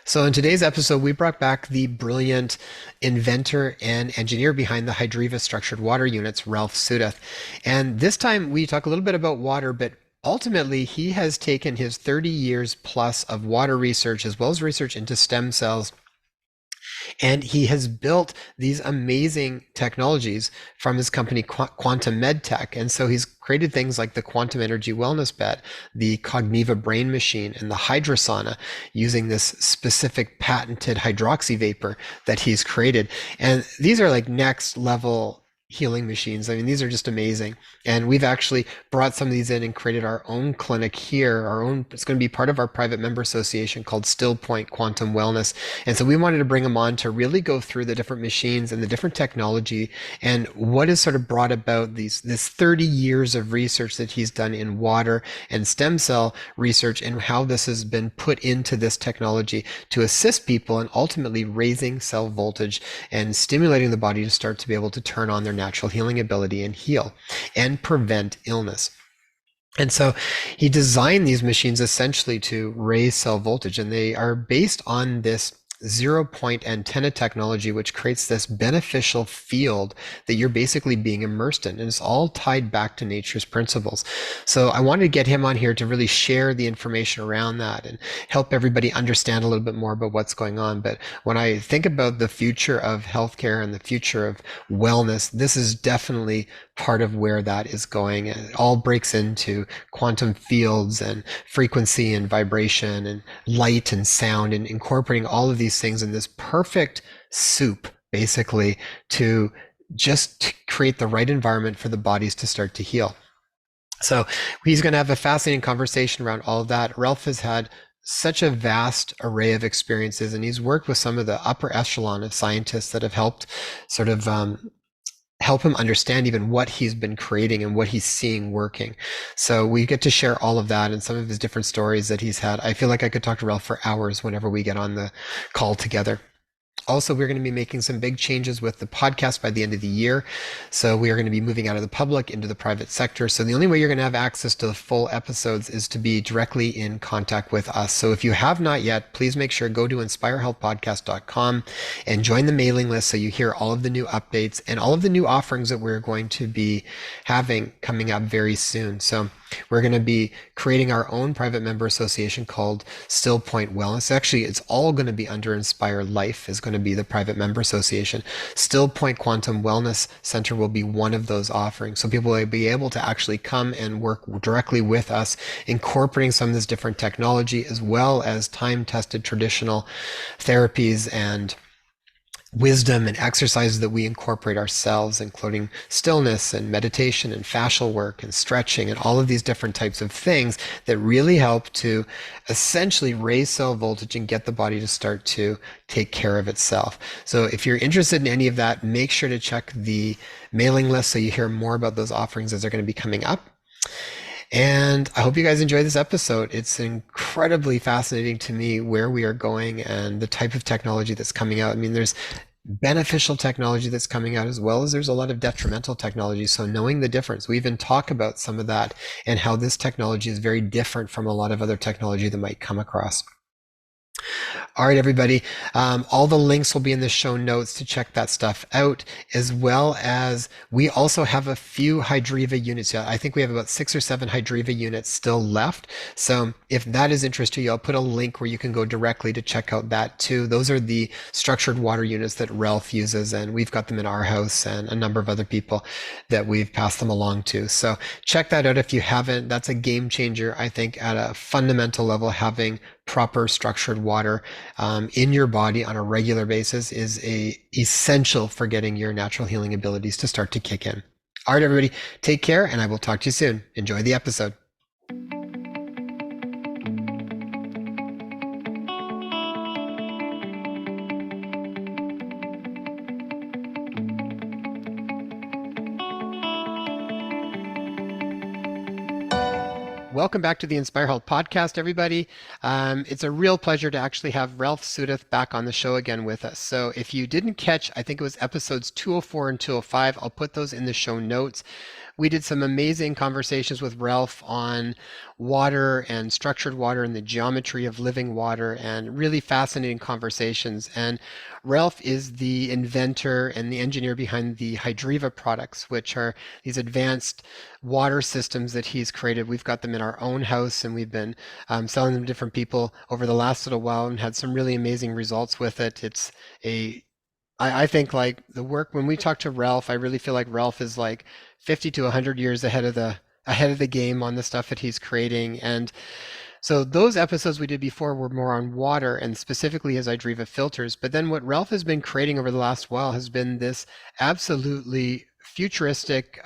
So in today's episode, we brought back the brilliant inventor and engineer behind the Hydreva structured water units, Ralph Suddath. And this time we talk a little bit about water, but ultimately he has taken his 30 years plus of water research as well as research into stem cells, and he has built these amazing technologies from his company Quantum MedTech. And so he's created things like the quantum energy wellness bed, the Cognyva Brain machine, and the Hydra Sauna, using this specific patented hydroxy vapor that he's created. And these are like next level healing machines. I mean, these are just amazing. And we've actually brought some of these in and created our own clinic here, it's going to be part of our private member association called Still Point Quantum Wellness. And so we wanted to bring them on to really go through the different machines and the different technology and what has sort of brought about this 30 years of research that he's done in water and stem cell research, and how this has been put into this technology to assist people in ultimately raising cell voltage and stimulating the body to start to be able to turn on their natural healing ability and heal and prevent illness. And so he designed these machines essentially to raise cell voltage, and they are based on this 0 point antenna technology, which creates this beneficial field that you're basically being immersed in. And it's all tied back to nature's principles. So I wanted to get him on here to really share the information around that and help everybody understand a little bit more about what's going on. But when I think about the future of healthcare and the future of wellness, this is definitely part of where that is going. And it all breaks into quantum fields and frequency and vibration and light and sound, and incorporating all of these things in this perfect soup, basically, to just create the right environment for the bodies to start to heal. So he's going to have a fascinating conversation around all of that. Ralph has had such a vast array of experiences, and he's worked with some of the upper echelon of scientists that have helped sort of help him understand even what he's been creating and what he's seeing working. So we get to share all of that and some of his different stories that he's had. I feel like I could talk to Ralph for hours whenever we get on the call together. Also, we're going to be making some big changes with the podcast by the end of the year. So we are going to be moving out of the public into the private sector. So the only way you're going to have access to the full episodes is to be directly in contact with us. So if you have not yet, please make sure go to inspirehealthpodcast.com and join the mailing list so you hear all of the new updates and all of the new offerings that we're going to be having coming up very soon. So we're going to be creating our own private member association called Still Point Wellness. Actually, it's all going to be under Inspire Life is going to be the private member association. Still Point Quantum Wellness Center will be one of those offerings. So people will be able to actually come and work directly with us, incorporating some of this different technology as well as time-tested traditional therapies and wisdom and exercises that we incorporate ourselves, including stillness and meditation and fascial work and stretching and all of these different types of things that really help to essentially raise cell voltage and get the body to start to take care of itself. So if you're interested in any of that, make sure to check the mailing list so you hear more about those offerings as they're going to be coming up. And I hope you guys enjoy this episode. It's incredibly fascinating to me where we are going and the type of technology that's coming out. I mean, there's beneficial technology that's coming out as well as there's a lot of detrimental technology. So knowing the difference, we even talk about some of that and how this technology is very different from a lot of other technology that might come across. All right, everybody. All the links will be in the show notes to check that stuff out, as well as we also have a few Hydreva units. I think we have about 6 or 7 Hydreva units still left. So if that is interest to you, I'll put a link where you can go directly to check out that too. Those are the structured water units that Ralph uses, and we've got them in our house and a number of other people that we've passed them along to. So check that out if you haven't. That's a game changer, I think, at a fundamental level. Having proper structured water in your body on a regular basis is essential for getting your natural healing abilities to start to kick in. All right, everybody, take care, and I will talk to you soon. Enjoy the episode. Welcome back to the Inspire Health podcast, everybody. It's a real pleasure to actually have Ralph Suddath back on the show again with us. So if you didn't catch, I think it was episodes 204 and 205, I'll put those in the show notes. we did some amazing conversations with Ralph on water and structured water and the geometry of living water, and really fascinating conversations. And Ralph is the inventor and the engineer behind the Hydreva products, which are these advanced water systems that he's created. We've got them in our own house, and we've been selling them to different people over the last little while and had some really amazing results with it. It's a I think like the work when we talk to Ralph, I really feel like Ralph is like 50 to 100 years ahead of the game on the stuff that he's creating. And so those episodes we did before were more on water and specifically his Hydreva filters. But then what Ralph has been creating over the last while has been this absolutely futuristic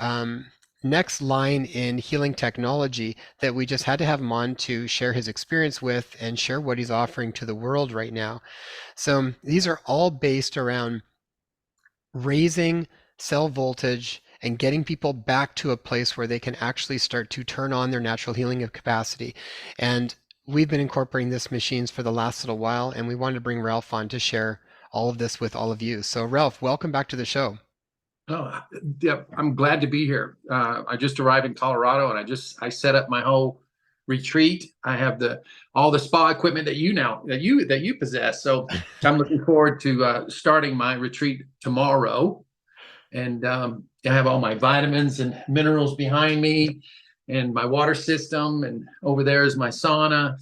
next line in healing technology that we just had to have him on to share his experience with and share what he's offering to the world right now. So these are all based around raising cell voltage and getting people back to a place where they can actually start to turn on their natural healing capacity. And we've been incorporating this machines for the last little while, and we wanted to bring Ralph on to share all of this with all of you. So Ralph, welcome back to the show. Oh, yeah, I'm glad to be here. I just arrived in Colorado, and I set up my whole retreat. I have all the spa equipment that you possess. So I'm looking forward to starting my retreat tomorrow. And I have all my vitamins and minerals behind me, and my water system. And over there is my sauna,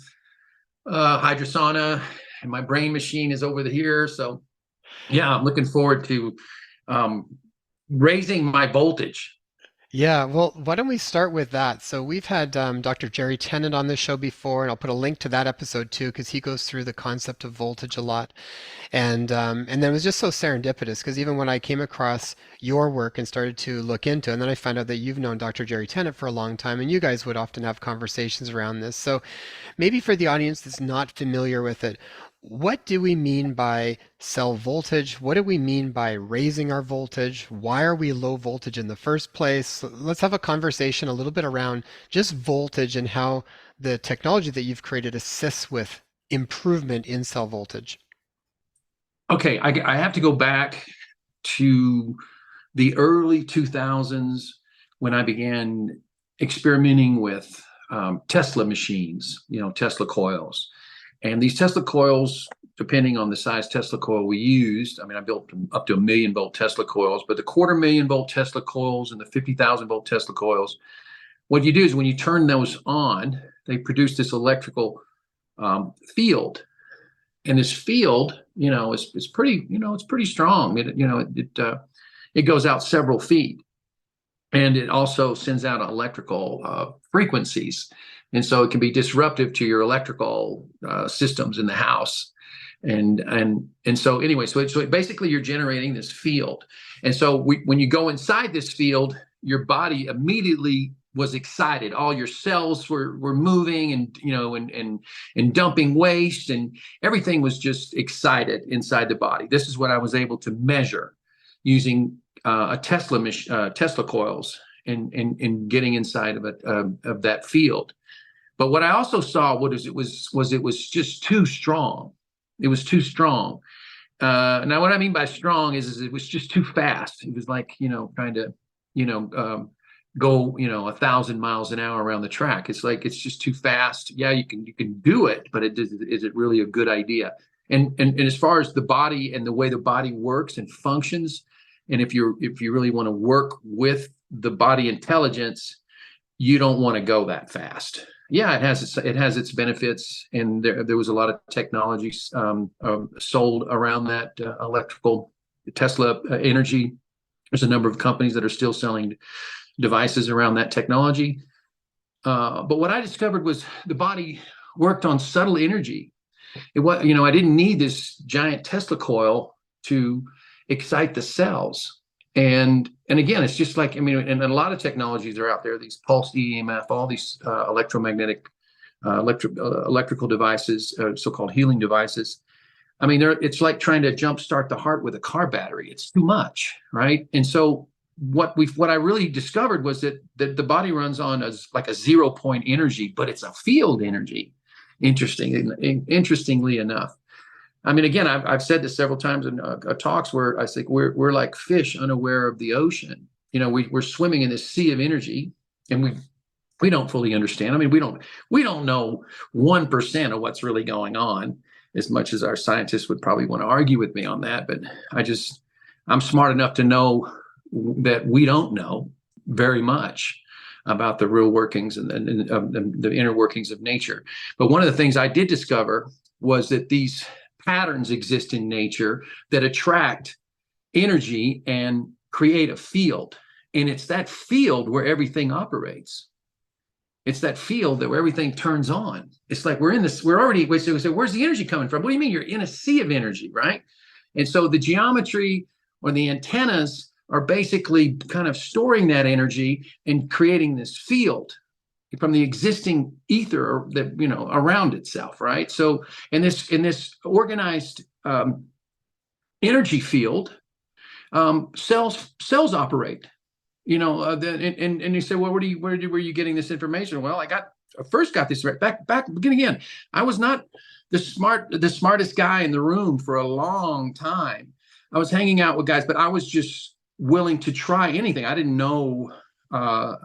Hydra Sauna, and my brain machine is over here. So yeah, I'm looking forward to raising my voltage. Yeah, well, why don't we start with that? So we've had Dr. Jerry Tennant on this show before, and I'll put a link to that episode too, because he goes through the concept of voltage a lot. And then it was just so serendipitous because even when I came across your work and started to look into it, and then I found out that you've known Dr. Jerry Tennant for a long time, and you guys would often have conversations around this. So maybe for the audience that's not familiar with it, what do we mean by cell voltage? What do we mean by raising our voltage? Why are we low voltage in the first place? Let's have a conversation a little bit around just voltage and how the technology that you've created assists with improvement in cell voltage. Okay, I have to go back to the early 2000s when I began experimenting with Tesla machines, Tesla coils. And these Tesla coils, depending on the size Tesla coil we used, I mean, I built up to 1,000,000 volt Tesla coils, but the 250,000 volt Tesla coils and the 50,000 volt Tesla coils, what you do is when you turn those on, they produce this electrical field. And this field, is pretty, it's pretty strong. It goes out several feet, and it also sends out electrical frequencies, and so it can be disruptive to your electrical systems in the house. And so anyway, so basically you're generating this field, and so when you go inside this field, your body immediately was excited. All your cells were moving, and dumping waste, and everything was just excited inside the body. This is what I was able to measure using a Tesla coils and getting inside of it of that field. But what I also saw it was just too strong. It was too strong. Now, what I mean by strong is it was just too fast. It was like trying to go 1,000 miles an hour around the track. It's like it's just too fast. Yeah, you can do it, but is it really a good idea? And as far as the body and the way the body works and functions, and if you really want to work with the body intelligence, you don't want to go that fast. Yeah, it has its benefits, and there was a lot of technologies sold around that electrical Tesla energy. There's a number of companies that are still selling devices around that technology. But what I discovered was the body worked on subtle energy. I didn't need this giant Tesla coil to excite the cells. And again, it's just like, and a lot of technologies are out there, these pulsed EMF, all these electromagnetic, electrical devices, so-called healing devices. It's like trying to jumpstart the heart with a car battery. It's too much, right? And so what I really discovered was that the body runs on like a 0 point energy, but it's a field energy. Interestingly enough. Again, I've said this several times in talks where I say we're like fish unaware of the ocean. we're swimming in this sea of energy, and we don't fully understand. I mean, we don't know 1% of what's really going on, as much as our scientists would probably want to argue with me on that. But I'm smart enough to know that we don't know very much about the real workings and the inner workings of nature. But one of the things I did discover was that these patterns exist in nature that attract energy and create a field. And it's that field where everything operates. It's that field that where everything turns on. It's like we say, where's the energy coming from? What do you mean? You're in a sea of energy, right? And so the geometry or the antennas are basically kind of storing that energy and creating this field from the existing ether that around itself, right? So in this organized energy field, cells operate. And you say, well, where were you getting this information? Well, I first got this right back beginning again. I was not the smartest guy in the room for a long time. I was hanging out with guys, but I was just willing to try anything. I didn't know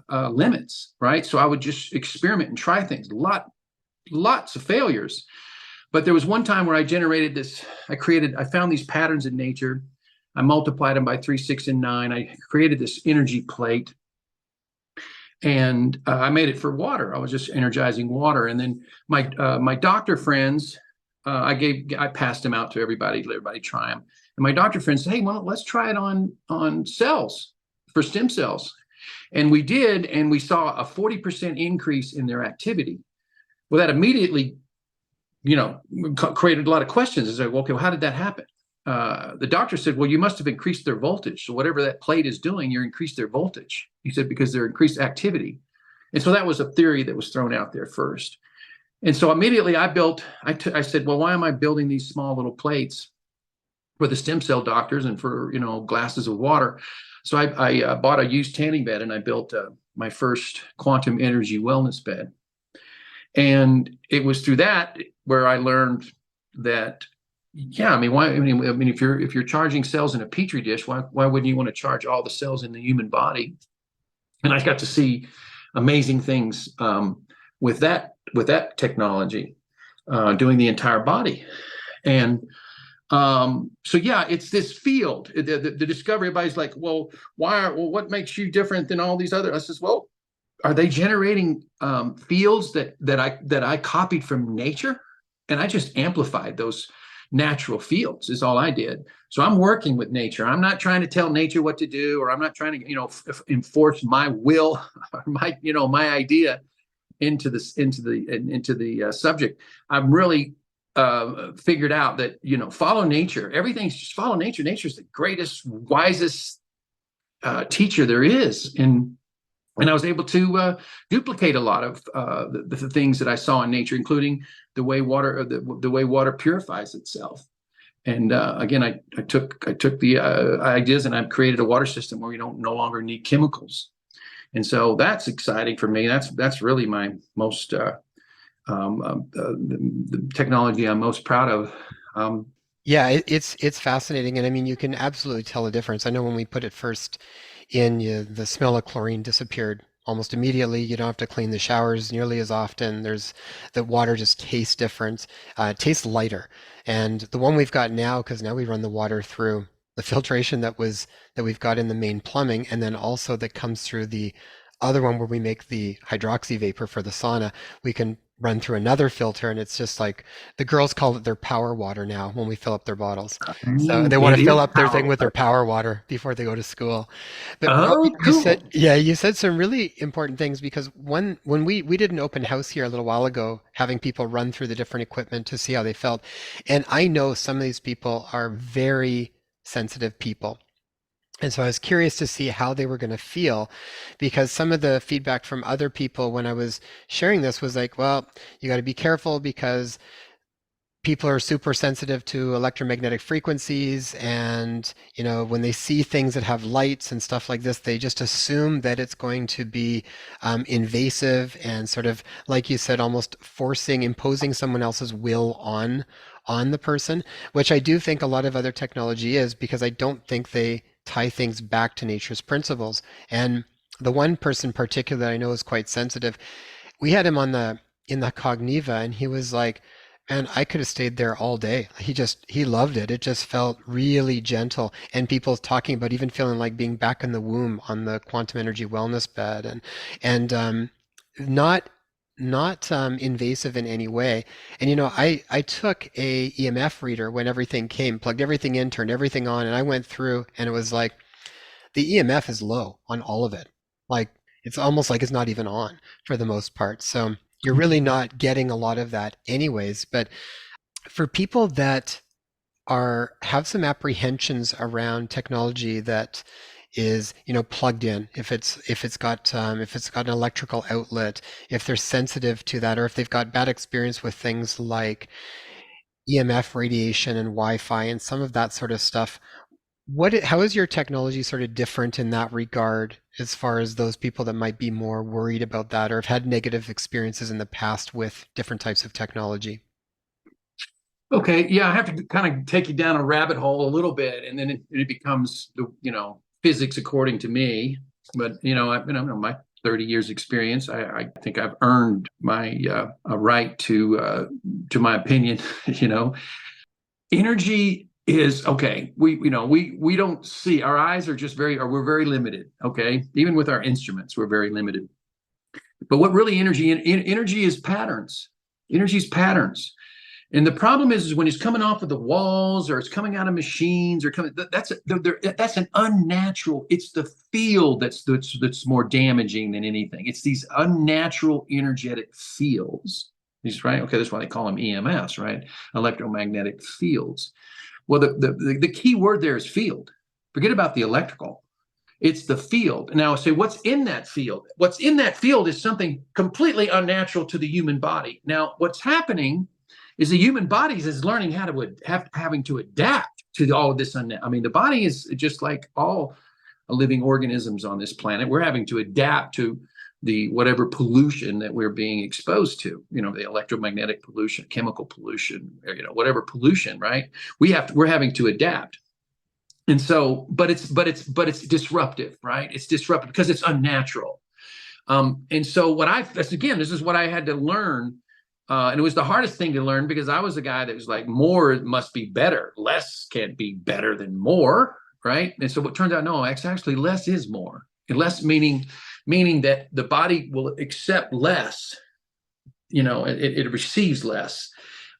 limits, right? So I would just experiment and try things. Lots of failures, but there was one time where I generated this. I found these patterns in nature. I multiplied them by 3, 6, and 9. I created this energy plate, and I made it for water. I was just energizing water, and then my doctor friends, I passed them out to everybody. Let everybody try them. And my doctor friends said, "Hey, well, let's try it on cells for stem cells." And we did, and we saw a 40% increase in their activity. Well, that immediately, created a lot of questions. It's like, well, okay, well, how did that happen? The doctor said, well, you must have increased their voltage. So whatever that plate is doing, you increased their voltage. He said, because they're increased activity. And so that was a theory that was thrown out there first. And so immediately I said, well, why am I building these small little plates for the stem cell doctors and for, glasses of water? So I bought a used tanning bed, and I built my first quantum energy wellness bed. And it was through that where I learned that, yeah, I mean, if you're charging cells in a petri dish, why wouldn't you want to charge all the cells in the human body? And I got to see amazing things with that technology, doing the entire body. And so yeah, it's this field. The discovery. Everybody's like, well, what makes you different than all these other? I says, well, are they generating fields that I copied from nature, and I just amplified those natural fields is all I did. So I'm working with nature. I'm not trying to tell nature what to do, or I'm not trying to, enforce my will or my idea into the subject. I've really figured out that, follow nature. Everything's just follow nature. Nature's the greatest, wisest teacher there is. And I was able to duplicate a lot of the things that I saw in nature, including the way water purifies itself. And again, I took the ideas, and I've created a water system where we no longer need chemicals. And so that's exciting for me. That's really my most the technology I'm most proud of. Yeah, it's fascinating, and I mean, you can absolutely tell a difference. I know when we put it first in, the smell of chlorine disappeared almost immediately. You don't have to clean the showers nearly as often. The water just tastes different. It tastes lighter. And the one we've got now, because now we run the water through the filtration that we've got in the main plumbing, and then also that comes through the other one where we make the hydroxy vapor for the sauna, we can run through another filter, and it's just like the girls call it their power water now when we fill up their bottles. So they want It to fill is up their thing with their power water before they go to school. But Oh, you said, cool. yeah, you said some really important things, because when we did an open house here a little while ago, having people run through the different equipment to see how they felt. And I know some of these people are very sensitive people. And so I was curious to see how they were going to feel, because some of the feedback from other people when I was sharing this was like, well, you got to be careful because people are super sensitive to electromagnetic frequencies, and when they see things that have lights and stuff like this, they just assume that it's going to be invasive and sort of, like you said, almost imposing someone else's will on the person, which I do think a lot of other technology is, because I don't think they tie things back to nature's principles. And the one person in particular that I know is quite sensitive, we had him on the in the Cogniva, and he was like, man, I could have stayed there all day. He loved it. It just felt really gentle. And people talking about even feeling like being back in the womb on the quantum energy wellness bed, and not invasive in any way. And I took a EMF reader when everything came, plugged everything in, turned everything on, and I went through, and it was like the EMF is low on all of it. Like it's almost like it's not even on for the most part. So you're really not getting a lot of that anyways. But for people that are have some apprehensions around technology that is plugged in, if it's got an electrical outlet, if they're sensitive to that, or if they've got bad experience with things like EMF radiation and Wi-Fi and some of that sort of stuff, how is your technology sort of different in that regard as far as those people that might be more worried about that or have had negative experiences in the past with different types of technology? Okay, yeah, I have to kind of take you down a rabbit hole a little bit, and then it becomes physics according to me. But my 30 years experience, I think I've earned my a right to my opinion. Energy is okay. We don't see, our eyes are just we're very limited. Okay, even with our instruments, we're very limited. But what really energy is patterns. Energy is patterns. And the problem is when it's coming off of the walls or it's coming out of machines or that's an unnatural. It's the field that's more damaging than anything. It's these unnatural energetic fields. These, right? Okay, that's why they call them EMS, right? Electromagnetic fields. Well, the key word there is field. Forget about the electrical. It's the field. Now, say what's in that field? What's in that field is something completely unnatural to the human body. Now, what's happening is the human body is learning how to having to adapt to all of this. I mean, the body is just like all living organisms on this planet. We're having to adapt to the whatever pollution that we're being exposed to. The electromagnetic pollution, chemical pollution, or, whatever pollution. Right? We're having to adapt. And so, but it's disruptive, right? It's disruptive because it's unnatural. And so this is what I had to learn. And it was the hardest thing to learn because I was a guy that was like, more must be better. Less can't be better than more, right? And so it turns out, no, actually less is more. And less meaning that the body will accept less. It receives less.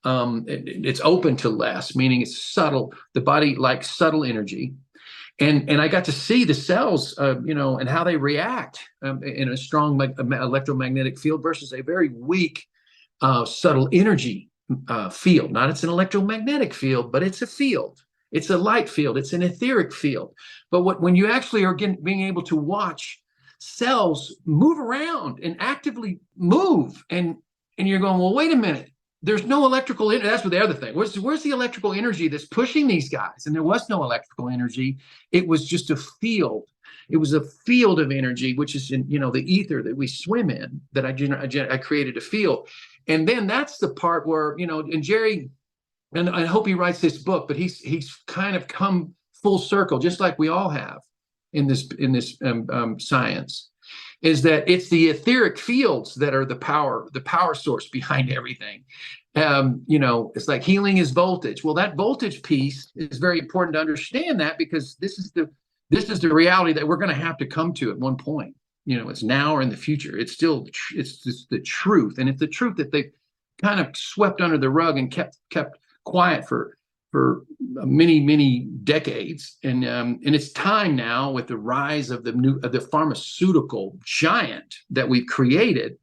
It's open to less, meaning it's subtle. The body likes subtle energy. And I got to see the cells, and how they react in a strong electromagnetic field versus a very weak subtle energy field. Not it's an electromagnetic field, but it's a field. It's a light field. It's an etheric field. But when you actually are being able to watch cells move around and actively move, and you're going, well, wait a minute. There's no electrical energy. That's what the other thing. Where's the electrical energy that's pushing these guys? And there was no electrical energy. It was just a field. It was a field of energy, which is in the ether that we swim in. That I created a field. And then that's the part where, and Jerry, and I hope he writes this book, but he's kind of come full circle, just like we all have in this science, is that it's the etheric fields that are the power source behind everything. It's like healing is voltage. Well, that voltage piece is very important to understand that, because this is the reality that we're going to have to come to at one point. It's now or in the future. It's just the truth. And it's the truth that they kind of swept under the rug and kept quiet for many, many decades. And it's time now, with the rise of the pharmaceutical giant that we've created,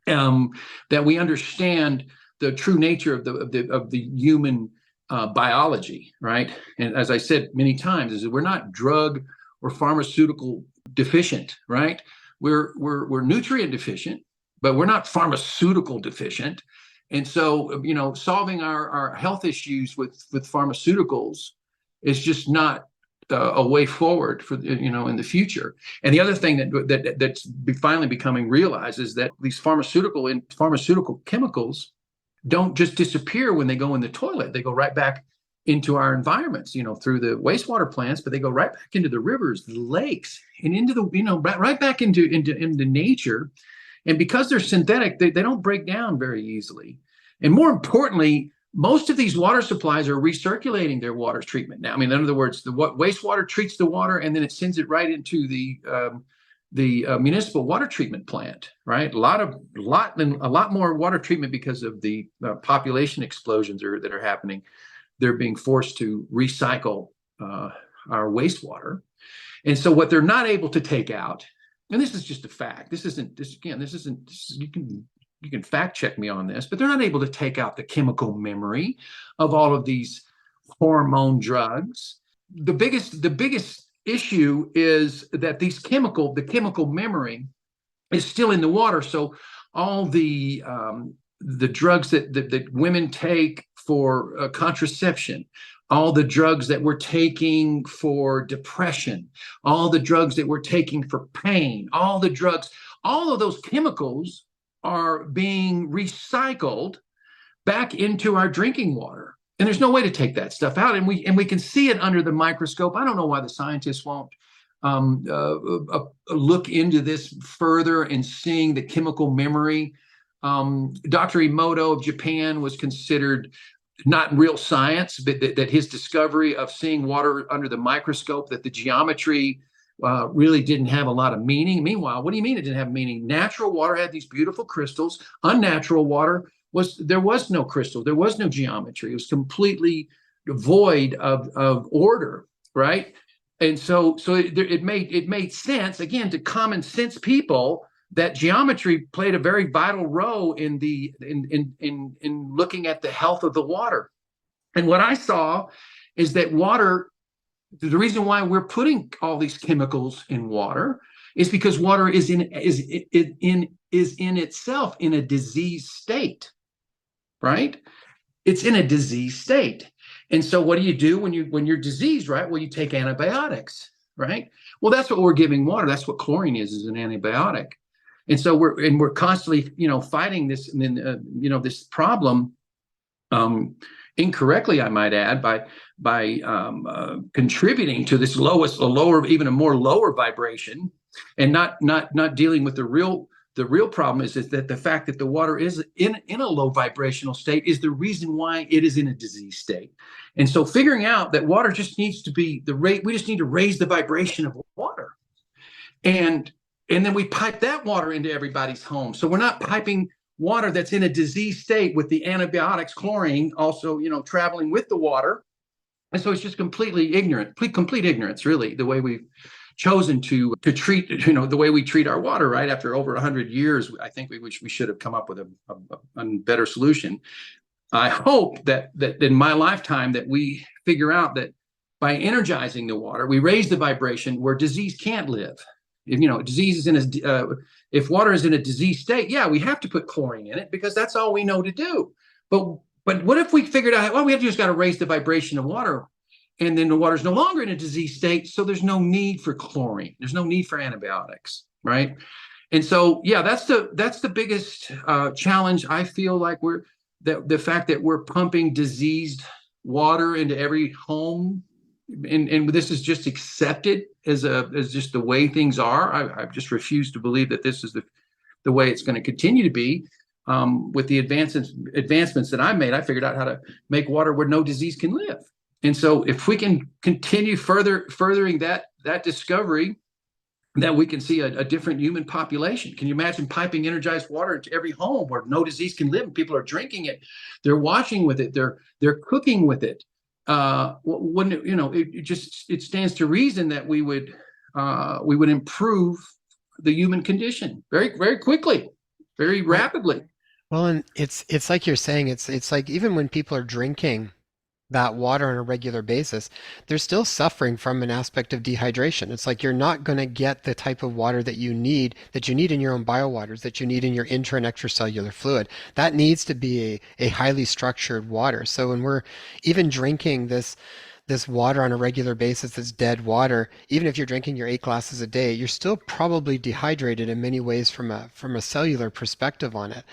that we understand the true nature of the human biology, right? And as I said many times, is that we're not drug or pharmaceutical deficient, right? We're nutrient deficient, but we're not pharmaceutical deficient. And so, solving our health issues with pharmaceuticals is just not a way forward for in the future. And the other thing that's finally becoming realized is that these pharmaceutical chemicals don't just disappear when they go in the toilet. They go right back into our environments, through the wastewater plants, but they go right back into the rivers, the lakes, and into the, right back into nature. And because they're synthetic, they don't break down very easily. And more importantly, most of these water supplies are recirculating their water treatment now. I mean, in other words, the wastewater treats the water and then it sends it right into the municipal water treatment plant, right? A lot more water treatment because of the population explosions that are happening. They're being forced to recycle our wastewater. And so what they're not able to take out, and this is just a fact, you can fact check me on this, but they're not able to take out the chemical memory of all of these hormone drugs. The biggest issue is that the chemical memory is still in the water. So all the drugs that women take for contraception, all the drugs that we're taking for depression, all the drugs that we're taking for pain, all of those chemicals are being recycled back into our drinking water. And there's no way to take that stuff out. And we can see it under the microscope. I don't know why the scientists won't look into this further and seeing the chemical memory. Dr. Emoto of Japan was considered not real science, but that his discovery of seeing water under the microscope, that the geometry really didn't have a lot of meaning. Meanwhile, what do you mean it didn't have meaning? Natural water had these beautiful crystals. Unnatural water there was no crystal, there was no geometry. It was completely void of order, right? And so it made sense, again, to common sense people, that geometry played a very vital role in looking at the health of the water. And what I saw is that water, the reason why we're putting all these chemicals in water is because water is in itself in a disease state, right? It's in a disease state. And so what do you do when you're diseased, right? Well, you take antibiotics, right? Well, that's what we're giving water. That's what chlorine is an antibiotic. And so we're constantly, fighting this, this problem, incorrectly, I might add, by contributing to this even a more lower vibration, and not dealing with the real problem is that the fact that the water is in a low vibrational state is the reason why it is in a disease state. And so figuring out that water just needs to be we just need to raise the vibration of water. And then we pipe that water into everybody's home. So we're not piping water that's in a disease state with the antibiotics, chlorine, also, traveling with the water. And so it's just complete ignorance, really, the way we've chosen to treat, the way we treat our water, right? After over 100 years, I think we should have come up with a better solution. I hope that in my lifetime that we figure out that by energizing the water, we raise the vibration where disease can't live. If water is in a disease state, yeah, we have to put chlorine in it because that's all we know to do. But what if we figured out, well, we have just got to raise the vibration of water, and then the water's no longer in a disease state, so there's no need for chlorine. There's no need for antibiotics, right? And so, yeah, that's the biggest challenge. I feel like the fact that we're pumping diseased water into every home, and this is just accepted as just the way things are. I just refuse to believe that this is the way it's going to continue to be. With the advancements that I made, I figured out how to make water where no disease can live. And so if we can continue furthering that discovery, that we can see a different human population. Can you imagine piping energized water into every home where no disease can live and people are drinking it, they're washing with it, they're cooking with it? It stands to reason that we would improve the human condition very, very quickly, very rapidly. Well, and it's like you're saying, it's like even when people are drinking that water on a regular basis, they're still suffering from an aspect of dehydration. It's like you're not going to get the type of water that you need in your own biowaters, that you need in your intra and extracellular fluid. That needs to be a highly structured water. So when we're even drinking this water on a regular basis, this dead water, even if you're drinking your 8 glasses a day, you're still probably dehydrated in many ways from a cellular perspective on it.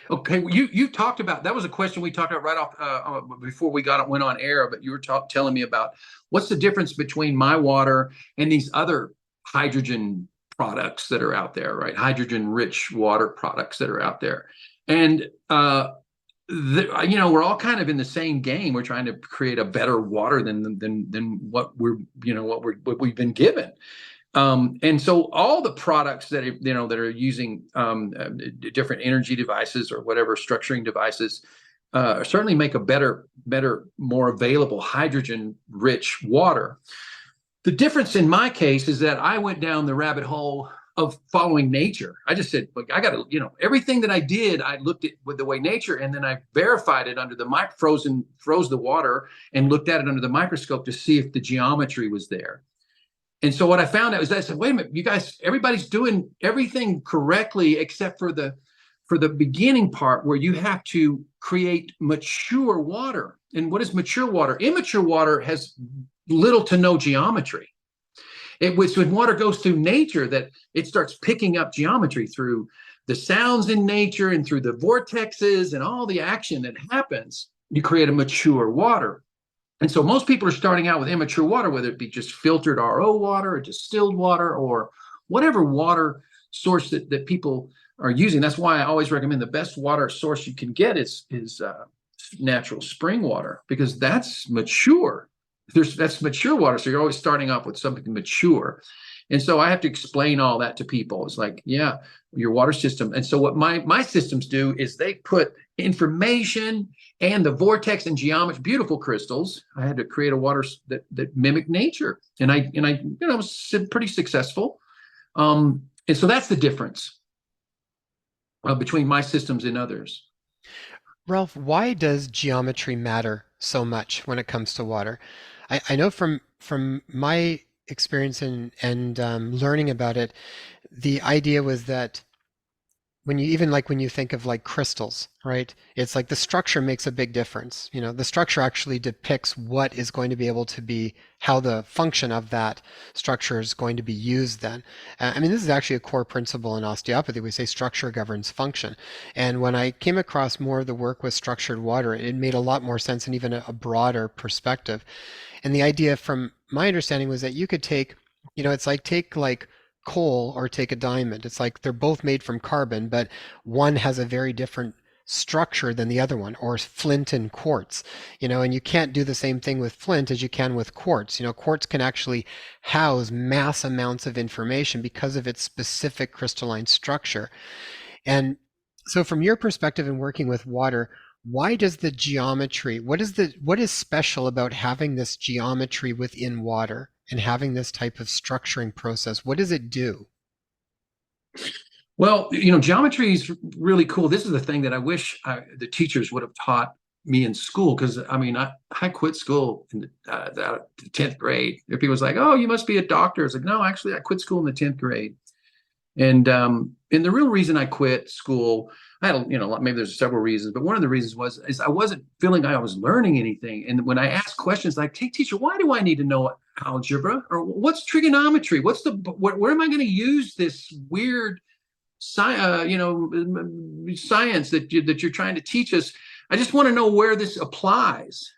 Okay, well, you talked about that was a question we talked about right off before we went on air, but you were telling me about what's the difference between my water and these other hydrogen products that are out there, right? Hydrogen rich water products that are out there. And we're all kind of in the same game. We're trying to create a better water than what what we've been given. And so all the products that that are using different energy devices or whatever structuring devices certainly make a better, more available hydrogen-rich water. The difference in my case is that I went down the rabbit hole of following nature. I just said, look, I got to, everything that I did, I looked at with the way nature, and then I verified it under the froze the water and looked at it under the microscope to see if the geometry was there. And so what I found out was I said, wait a minute, you guys, everybody's doing everything correctly except for the beginning part where you have to create mature water. And what is mature water? Immature water has little to no geometry. When water goes through nature, that it starts picking up geometry through the sounds in nature and through the vortexes and all the action that happens, you create a mature water. And so most people are starting out with immature water, whether it be just filtered RO water or distilled water or whatever water source that people are using. That's why I always recommend the best water source you can get is natural spring water, because that's mature. That's mature water. So you're always starting off with something mature. And so I have to explain all that to people. It's like, yeah, your water system. And so what my systems do is they put information and the vortex and geometry, beautiful crystals. I had to create a water that mimic nature. And I was pretty successful. And so that's the difference between my systems and others. Ralph, why does geometry matter so much when it comes to water? I know from my experience and learning about it, the idea was that when you think of like crystals, right? It's like the structure makes a big difference. The structure actually depicts what is going to be able to be, how the function of that structure is going to be used then. I mean, this is actually a core principle in osteopathy. We say structure governs function. And when I came across more of the work with structured water, it made a lot more sense and even a broader perspective. And the idea from my understanding was that you could take, it's like take like coal or take a diamond. It's like they're both made from carbon, but one has a very different structure than the other one, or flint and quartz, and you can't do the same thing with flint as you can with quartz. Quartz can actually house mass amounts of information because of its specific crystalline structure. And so from your perspective in working with water, why does the geometry, what is special about having this geometry within water and having this type of structuring process? What does it do? Well, geometry is really cool. This is the thing that I wish the teachers would have taught me in school, because I quit school in the 10th grade. If he was like, oh, you must be a doctor. I was like, no, actually, I quit school in the 10th grade. And the real reason I quit school, I had, maybe there's several reasons, but one of the reasons is I wasn't feeling like I was learning anything. And when I asked questions like, hey, teacher, why do I need to know algebra, or what's trigonometry? Where am I going to use this weird science that you're trying to teach us? I just want to know where this applies.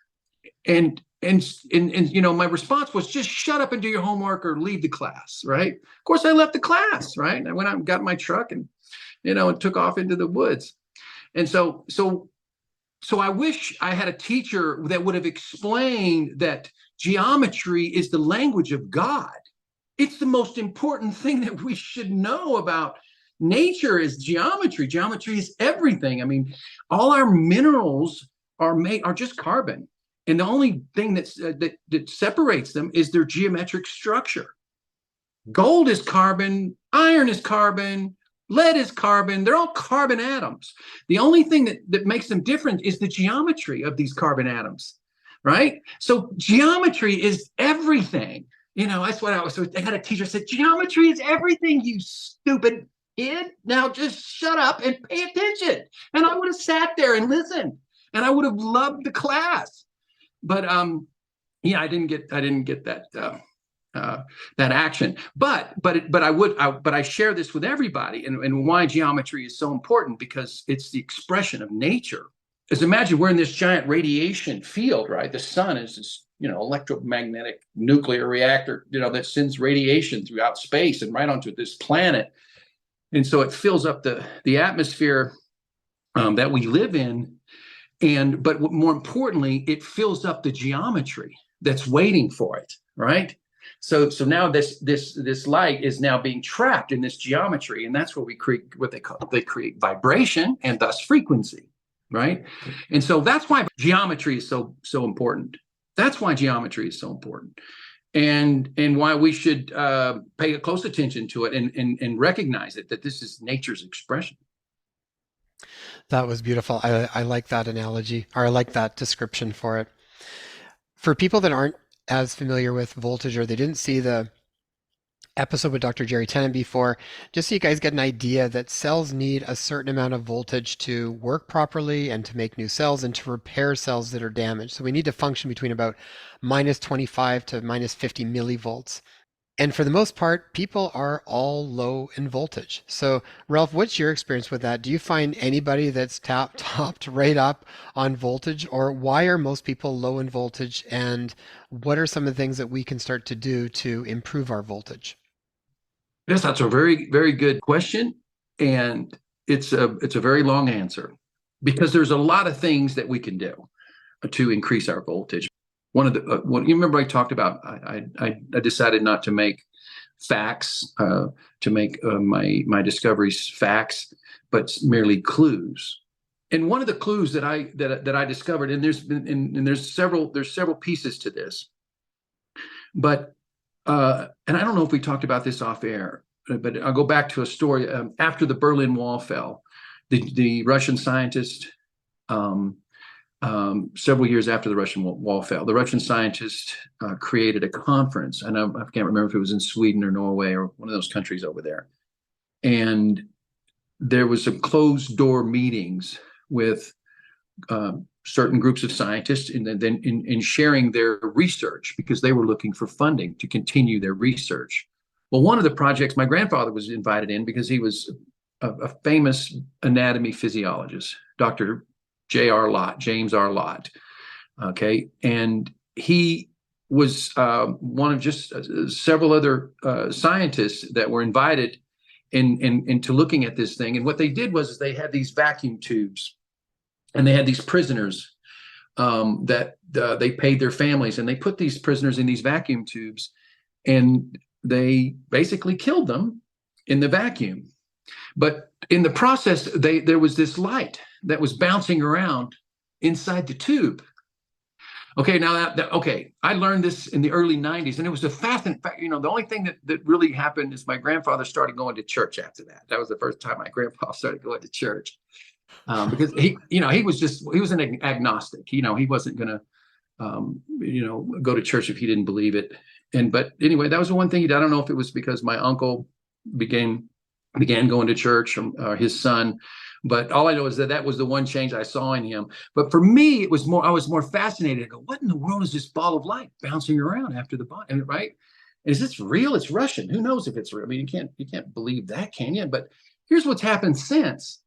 And my response was, just shut up and do your homework or leave the class, right? Of course, I left the class, right? I went out and got my truck and and took off into the woods. And so I wish I had a teacher that would have explained that geometry is the language of God. It's the most important thing that we should know about nature is geometry. Geometry is everything. I mean, all our minerals are just carbon. And the only thing that separates them is their geometric structure. Gold is carbon, iron is carbon, lead is carbon. They're all carbon atoms. The only thing that makes them different is the geometry of these carbon atoms, right? So geometry is everything. That's what I had a teacher said, geometry is everything, you stupid kid. Now just shut up and pay attention. And I would have sat there and listened, and I would have loved the class. But yeah, I didn't get that that action. But I share this with everybody, and why geometry is so important, because it's the expression of nature. As imagine we're in this giant radiation field, right? The sun is this, electromagnetic nuclear reactor, that sends radiation throughout space and right onto this planet. And so it fills up the atmosphere that we live in. But more importantly, it fills up the geometry that's waiting for it, right? So now this light is now being trapped in this geometry, and that's where we create what they create vibration and thus frequency, right? And so that's why geometry is so important. That's why geometry is so important, and why we should pay close attention to it and recognize it, that this is nature's expression. That was beautiful. I like that analogy, or I like that description for it. For people that aren't as familiar with voltage, or they didn't see the episode with Dr. Jerry Tennant before, just so you guys get an idea that cells need a certain amount of voltage to work properly and to make new cells and to repair cells that are damaged. So we need to function between about minus 25 to minus 50 millivolts. And for the most part, people are all low in voltage. So, Ralph, what's your experience with that? Do you find anybody that's topped right up on voltage, or why are most people low in voltage? And what are some of the things that we can start to do to improve our voltage? Yes, that's a very, very good question. And it's a very long answer, because there's a lot of things that we can do to increase our voltage. One of the you remember I talked about I decided not to make facts, to make my discoveries facts, but merely clues. And one of the clues that I discovered, and there's several pieces to this, but and I don't know if we talked about this off air, but I'll go back to a story. After the Berlin Wall fell, the Russian scientist, several years after the Russian Wall fell, the Russian scientists created a conference. I can't remember if it was in Sweden or Norway or one of those countries over there. And there was some closed door meetings with certain groups of scientists in sharing their research, because they were looking for funding to continue their research. Well, one of the projects, my grandfather was invited in because he was a famous anatomy physiologist, Dr. James R. Lott. Okay. And he was one of just several other scientists that were invited into looking at this thing. And what they did was they had these vacuum tubes, and they had these prisoners that they paid their families, and they put these prisoners in these vacuum tubes, and they basically killed them in the vacuum. But in the process, there was this light that was bouncing around inside the tube. Okay, now okay, I learned this in the early 90s, and it was a fascinating fact. The only thing that really happened is my grandfather started going to church after that. That was the first time my grandpa started going to church, because he was an agnostic. He wasn't going to go to church if he didn't believe it. But anyway, that was the one thing. I don't know if it was because my uncle began going to church, or his son. But all I know is that was the one change I saw in him. But for me, I was more fascinated. I go, what in the world is this ball of light bouncing around after the body? Right? Is this real? It's Russian. Who knows if it's real? I mean, you can't believe that, can you? But here's what's happened since.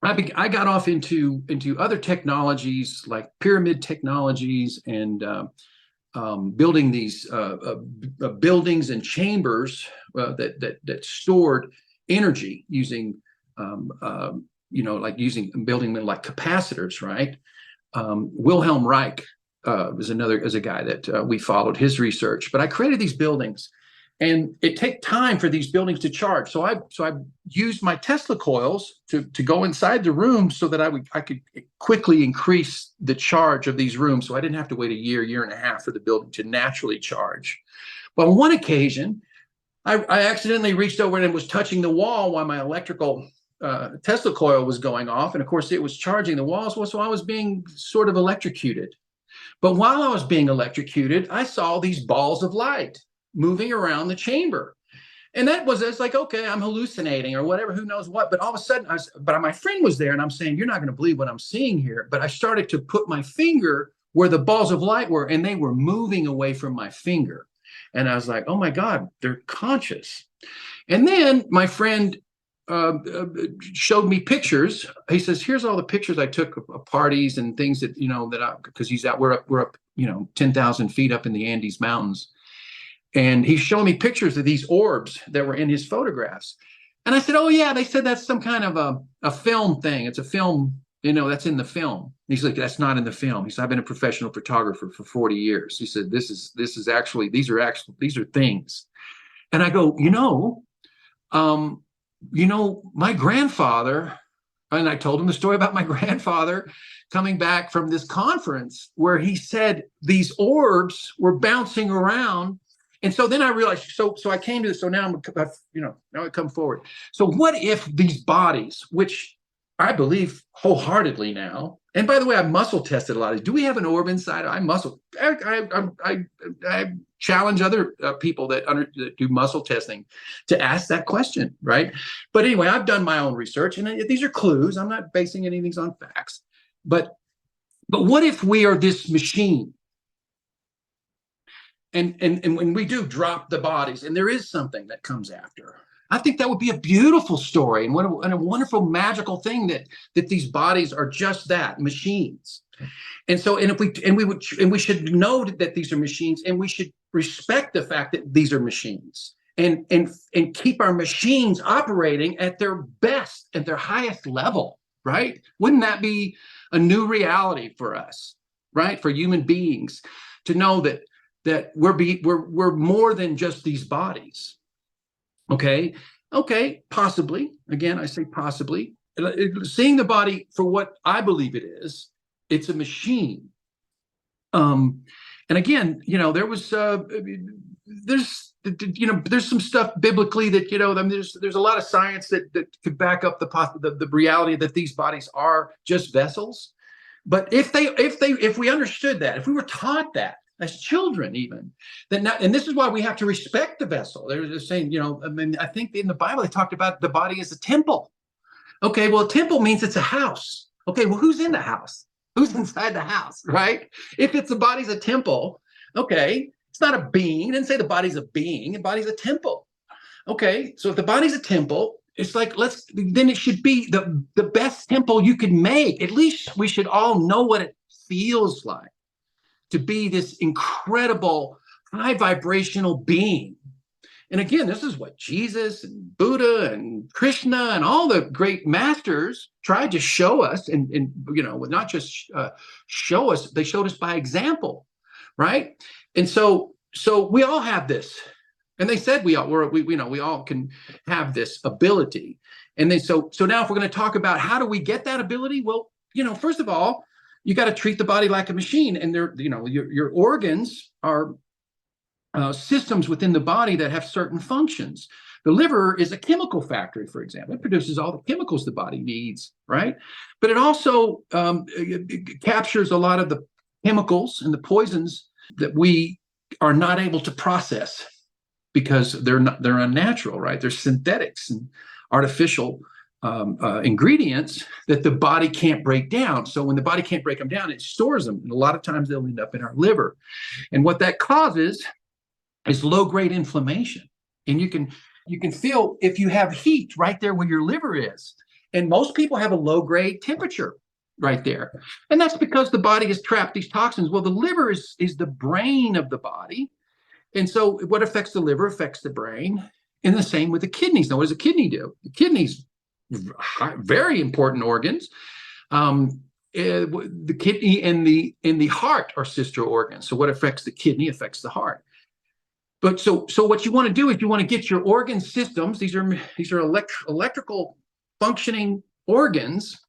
I got off into other technologies like pyramid technologies, and building these buildings and chambers that stored energy using building them like capacitors, right? Wilhelm Reich is a guy that we followed his research. But I created these buildings, and it takes time for these buildings to charge. So I used my Tesla coils to go inside the room so that I could quickly increase the charge of these rooms. So I didn't have to wait a year and a half for the building to naturally charge. But on one occasion, I accidentally reached over and was touching the wall while my electrical Tesla coil was going off. And of course, it was charging the walls. So I was being sort of electrocuted. But while I was being electrocuted, I saw these balls of light moving around the chamber. And it's like, okay, I'm hallucinating or whatever, who knows what. But all of a sudden, but my friend was there, and I'm saying, you're not going to believe what I'm seeing here. But I started to put my finger where the balls of light were, and they were moving away from my finger. And I was like, oh my God, they're conscious. And then my friend showed me pictures. He says, here's all the pictures I took of parties and things that, because we're up, 10,000 feet up in the Andes Mountains. And he's showing me pictures of these orbs that were in his photographs. And I said, oh yeah, they said that's some kind of a film thing. It's a film, that's in the film. He's like, that's not in the film. He said, I've been a professional photographer for 40 years. He said, these are things. And I go, my grandfather, and I told him the story about my grandfather coming back from this conference where he said these orbs were bouncing around. And so then I realized, so I came to this. So now now I come forward. So what if these bodies, which I believe wholeheartedly now, and by the way, I've muscle tested a lot of these. Do we have an orb inside? I challenge other people that do muscle testing to ask that question, right? But anyway, I've done my own research, and these are clues. I'm not basing anything on facts. But what if we are this machine? And when we do drop the bodies, and there is something that comes after, I think that would be a beautiful story, and a wonderful magical thing that these bodies are just that, machines. And so, we should know that these are machines, and we should respect the fact that these are machines, and keep our machines operating at their best, at their highest level, right? Wouldn't that be a new reality for us, right? For human beings to know that we're more than just these bodies. Okay, possibly. Again, I say possibly. Seeing the body for what I believe it is, it's a machine. And again, there's some stuff biblically that there's a lot of science that could back up the reality that these bodies are just vessels. But if we understood that, if we were taught that as children, even then, now, and this is why we have to respect the vessel. They're just saying, I think in the Bible they talked about the body as a temple. Okay, well, a temple means it's a house. Okay, well, who's in the house? Who's inside the house, right? If it's the body's a temple, okay, it's not a being. It didn't say the body's a being. The body's a temple. Okay, so if the body's a temple, it's like then it should be the best temple you could make. At least we should all know what it feels like to be this incredible high vibrational being. And again, this is what Jesus and Buddha and Krishna and all the great masters tried to show us, and not just show us, they showed us by example, right? And so we all have this, and they said we all can have this ability. And then so now if we're going to talk about how do we get that ability, well, first of all, you got to treat the body like a machine, and your organs are systems within the body that have certain functions. The liver is a chemical factory, for example. It produces all the chemicals the body needs, right? But it also it captures a lot of the chemicals and the poisons that we are not able to process because they're unnatural, right? They're synthetics and artificial ingredients that the body can't break down. So when the body can't break them down, it stores them. And a lot of times they'll end up in our liver. And what that causes is low-grade inflammation. And you can feel if you have heat right there where your liver is. And most people have a low-grade temperature right there. And that's because the body has trapped these toxins. Well, the liver is the brain of the body. And so what affects the liver affects the brain. And the same with the kidneys. Now, what does a kidney do? The kidneys, very important organs. The kidney and the heart are sister organs. So what affects the kidney affects the heart. But so what you want to do is you want to get your organ systems. These are electrical functioning organs.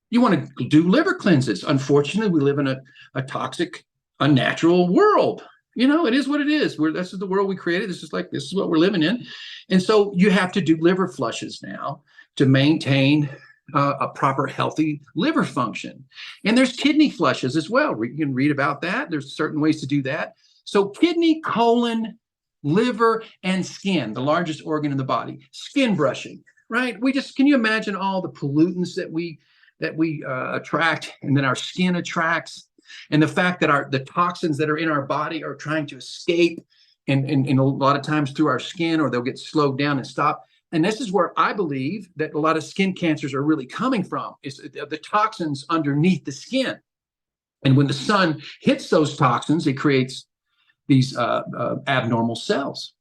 You want to do liver cleanses. Unfortunately, we live in a toxic, unnatural world. It is what it is. This is the world we created. This is what we're living in. And so you have to do liver flushes now to maintain a proper, healthy liver function. And there's kidney flushes as well. You can read about that. There's certain ways to do that. So kidney, colon, liver, and skin, the largest organ in the body. Skin brushing, right? Can you imagine all the pollutants that we attract and then our skin attracts? and the fact that the toxins that are in our body are trying to escape, and a lot of times through our skin, or they'll get slowed down and stop. And this is where I believe that a lot of skin cancers are really coming from, is the toxins underneath the skin. And when the sun hits those toxins, it creates these abnormal cells.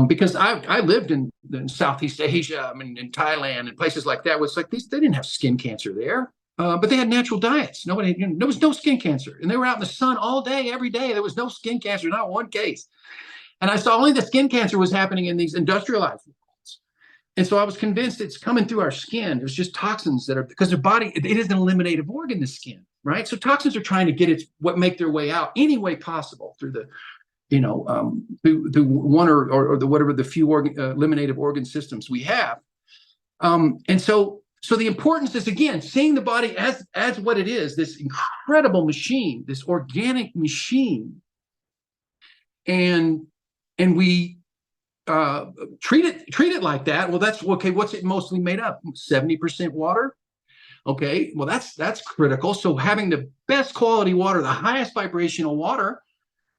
Because I lived in Southeast Asia, I mean, in Thailand and places like that. It's like they didn't have skin cancer there, but they had natural diets. There was no skin cancer, and they were out in the sun all day, every day. There was no skin cancer, not one case. And I saw only the skin cancer was happening in these industrialized worlds. And so I was convinced it's coming through our skin. It was just toxins that are, because their body, it is an eliminative organ, the skin, right? So toxins are trying to make their way out any way possible through the, through one or the whatever the few eliminative organ systems we have. And so the importance is, again, seeing the body as what it is, this incredible machine, this organic machine, and we treat it like that. Well, that's okay. What's it mostly made up? 70% water. Okay, well, that's critical. So having the best quality water, the highest vibrational water,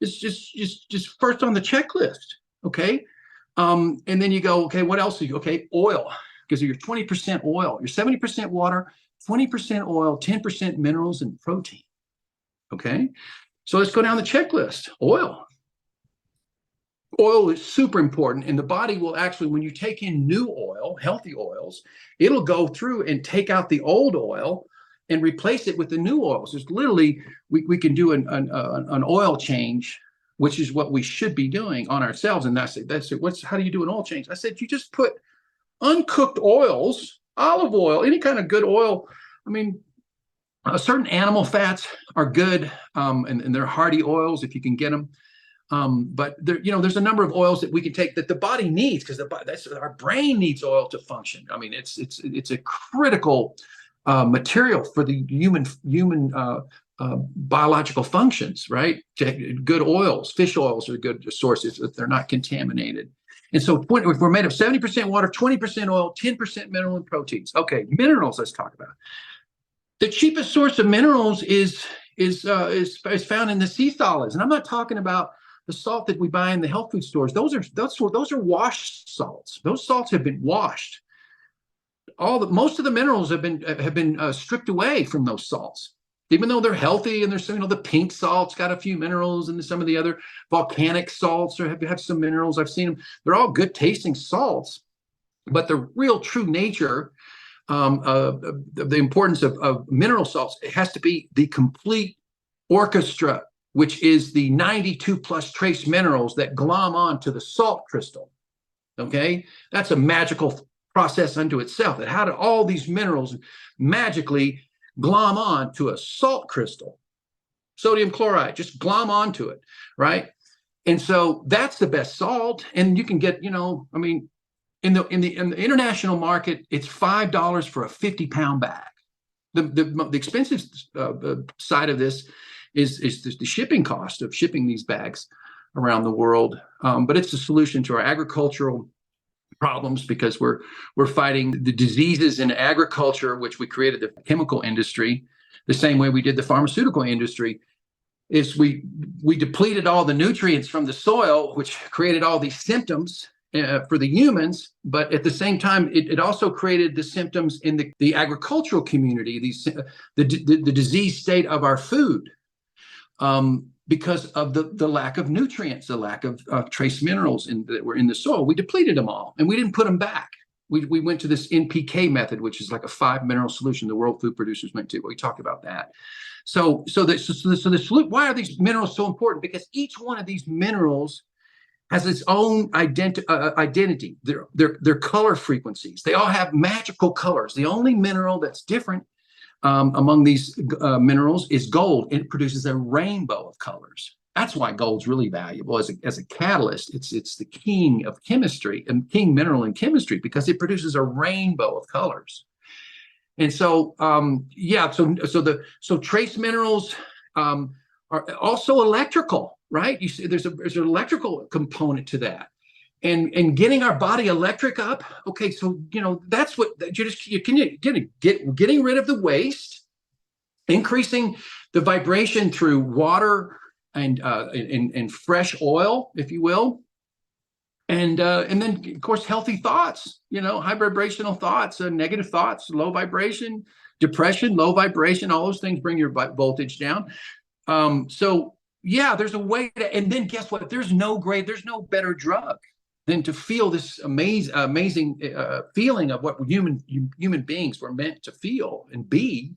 is just first on the checklist. Okay, and then you go, okay, what else? Okay, oil, because you're 20% oil, you're 70% water, 20% oil, 10% minerals and protein. Okay, so let's go down the checklist. Oil is super important, and the body will actually, when you take in new oil, healthy oils, it'll go through and take out the old oil and replace it with the new oils. There's literally, we can do an oil change, which is what we should be doing on ourselves. And that's it. How do you do an oil change? I said, you just put uncooked oils, olive oil, any kind of good oil. I mean, certain animal fats are good, and they're hearty oils if you can get them. But there's a number of oils that we can take that the body needs, because our brain needs oil to function. I mean, it's a critical material for the human biological functions, right? Good oils, fish oils are good sources if they're not contaminated. And so if we're made of 70% water, 20% oil, 10% mineral and proteins. Okay, minerals, let's talk about. The cheapest source of minerals is found in the sea solids. And I'm not talking about the salt that we buy in the health food stores. Those are washed salts. Those salts have been washed. Most of the minerals have been stripped away from those salts, even though they're healthy. And there's the pink salt's got a few minerals, and some of the other volcanic salts have some minerals. I've seen them. They're all good tasting salts, but the real true nature, the importance of mineral salts, it has to be the complete orchestra, which is the 92 plus trace minerals that glom onto the salt crystal. Okay, that's a magical process unto itself. That how do all these minerals magically glom on to a salt crystal? Sodium chloride, just glom onto it, right? And so that's the best salt. And you can get, I mean, in the international market, it's $5 for a 50-pound bag. The expensive side of this is the shipping cost of shipping these bags around the world. But it's a solution to our agricultural problems, because we're fighting the diseases in agriculture, which we created the chemical industry the same way we did the pharmaceutical industry. Is we depleted all the nutrients from the soil, which created all these symptoms for the humans, but at the same time, it also created the symptoms in the agricultural community, the disease state of our food. Because of the lack of nutrients, the lack of trace minerals that were in the soil. We depleted them all, and we didn't put them back. We went to this NPK method, which is like a 5-mineral solution the world food producers went to. We talked about that. So why are these minerals so important? Because each one of these minerals has its own identity. Their color frequencies. They all have magical colors. The only mineral that's different among these minerals is gold, and it produces a rainbow of colors. That's why gold's really valuable as a catalyst. It's the king of chemistry and king mineral in chemistry, because it produces a rainbow of colors. And so so trace minerals are also electrical, right? You see, there's an electrical component to that. And getting our body electric up. Okay, so that's what getting rid of the waste, increasing the vibration through water and fresh oil, if you will, and then of course healthy thoughts, high vibrational thoughts, negative thoughts, low vibration, depression, low vibration, all those things bring your voltage down. So yeah, there's a way to, and then guess what? There's no better drug than to feel this amazing feeling of what human beings were meant to feel and be.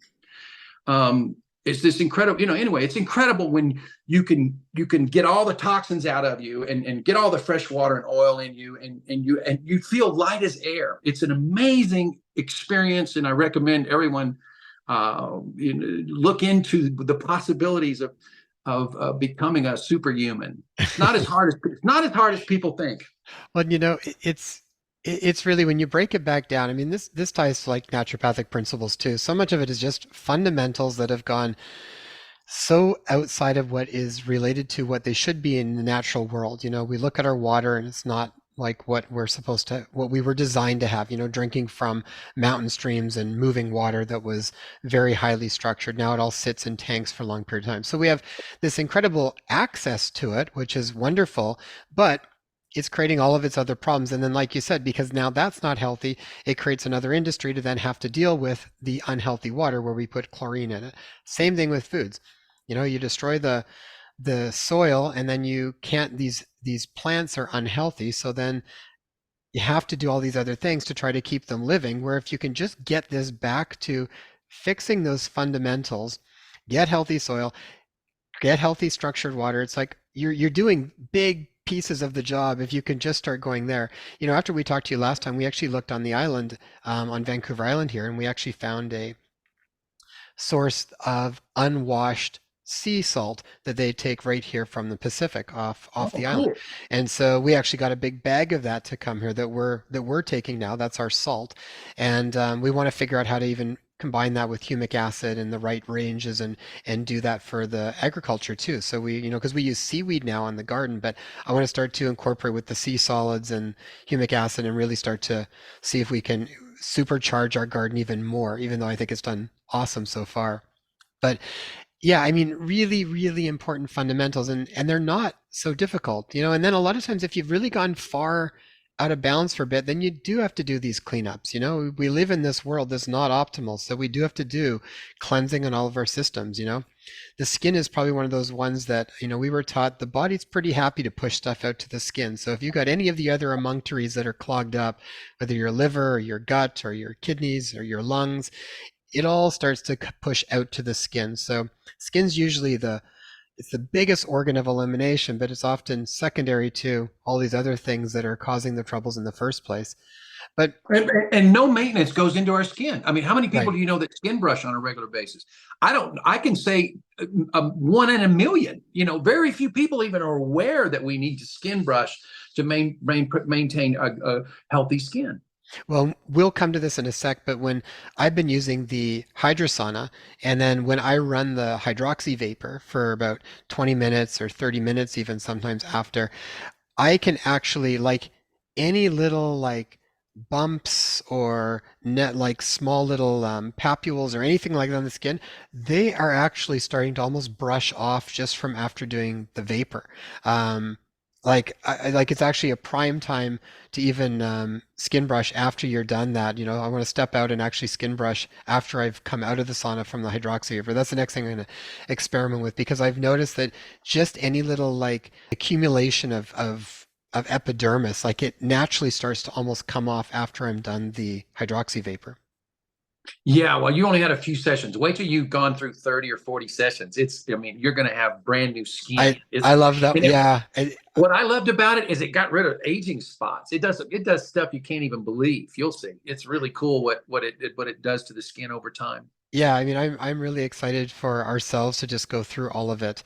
It's this incredible, anyway, it's incredible when you can get all the toxins out of you and get all the fresh water and oil in you, and you feel light as air. It's an amazing experience, and I recommend everyone look into the possibilities of becoming a superhuman. It's not as hard as people think. Well, it's really when you break it back down. I mean, this ties to like naturopathic principles too. So much of it is just fundamentals that have gone so outside of what is related to what they should be in the natural world. We look at our water and it's not like what we were designed to have, drinking from mountain streams and moving water that was very highly structured. Now it all sits in tanks for a long period of time. So we have this incredible access to it, which is wonderful, but it's creating all of its other problems. And then, like you said, because now that's not healthy, it creates another industry to then have to deal with the unhealthy water where we put chlorine in it. Same thing with foods. You destroy the soil, and then you can't, these plants are unhealthy, so then you have to do all these other things to try to keep them living, where if you can just get this back to fixing those fundamentals, get healthy soil, get healthy structured water, it's like you're doing big pieces of the job if you can just start going there. After we talked to you last time, we actually looked on the island, on Vancouver Island here, and we actually found a source of unwashed sea salt that they take right here from the Pacific off Oh, the island. cool. And so we actually got a big bag of that to come here that we're taking now. That's our salt. And we want to figure out how to even combine that with humic acid in the right ranges and do that for the agriculture too. So because we use seaweed now on the garden, but I want to start to incorporate with the sea solids and humic acid and really start to see if we can supercharge our garden even more, even though I think it's done awesome so far. But yeah, I mean, really, really important fundamentals, and they're not so difficult. And then a lot of times, if you've really gone far out of bounds for a bit, then you do have to do these cleanups. We live in this world that's not optimal, so we do have to do cleansing on all of our systems. The skin is probably one of those ones that, we were taught the body's pretty happy to push stuff out to the skin. So if you've got any of the other emunctories that are clogged up, whether your liver or your gut or your kidneys or your lungs, it all starts to push out to the skin. So skin's usually it's the biggest organ of elimination, but it's often secondary to all these other things that are causing the troubles in the first place. But And no maintenance goes into our skin. I mean, how many people right. do you know that skin brush on a regular basis? I don't. I can say one in a million. Very few people even are aware that we need to skin brush to maintain a healthy skin. Well, we'll come to this in a sec, but when I've been using the Hydra Sauna, and then when I run the hydroxy vapor for about 20 minutes or 30 minutes, even sometimes after, I can actually like any little like bumps or net like small little papules or anything like that on the skin, they are actually starting to almost brush off just from after doing the vapor. Um, like it's actually a prime time to even skin brush after you're done that. I want to step out and actually skin brush after I've come out of the sauna from the hydroxy vapor. That's the next thing I'm going to experiment with because I've noticed that just any little like accumulation of epidermis, like it naturally starts to almost come off after I'm done the hydroxy vapor. Yeah, well, you only had a few sessions. Wait till you've gone through 30 or 40 sessions. I mean, you're going to have brand new skin. I love that. And Yeah. what I loved about it is it got rid of aging spots. It does stuff you can't even believe. You'll see. It's really cool what it does to the skin over time. Yeah, I mean, I'm really excited for ourselves to just go through all of it.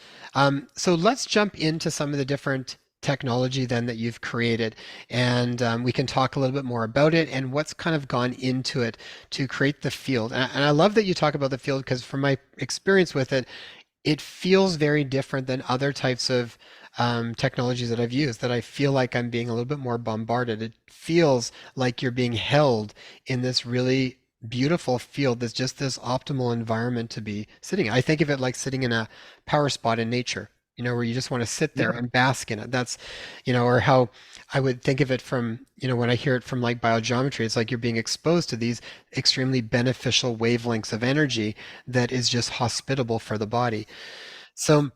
So let's jump into some of the different technology then that you've created, and we can talk a little bit more about it and what's kind of gone into it to create the field. And I love that you talk about the field because from my experience with it, it feels very different than other types of technologies that I've used, that I feel like I'm being a little bit more bombarded. It feels like you're being held in this really beautiful field that's just this optimal environment to be sitting in. I think of it like sitting in a power spot in nature, where you just want to sit there Yeah. and bask in it. That's, or how I would think of it from, when I hear it from like biogeometry, it's like you're being exposed to these extremely beneficial wavelengths of energy that is just hospitable for the body. So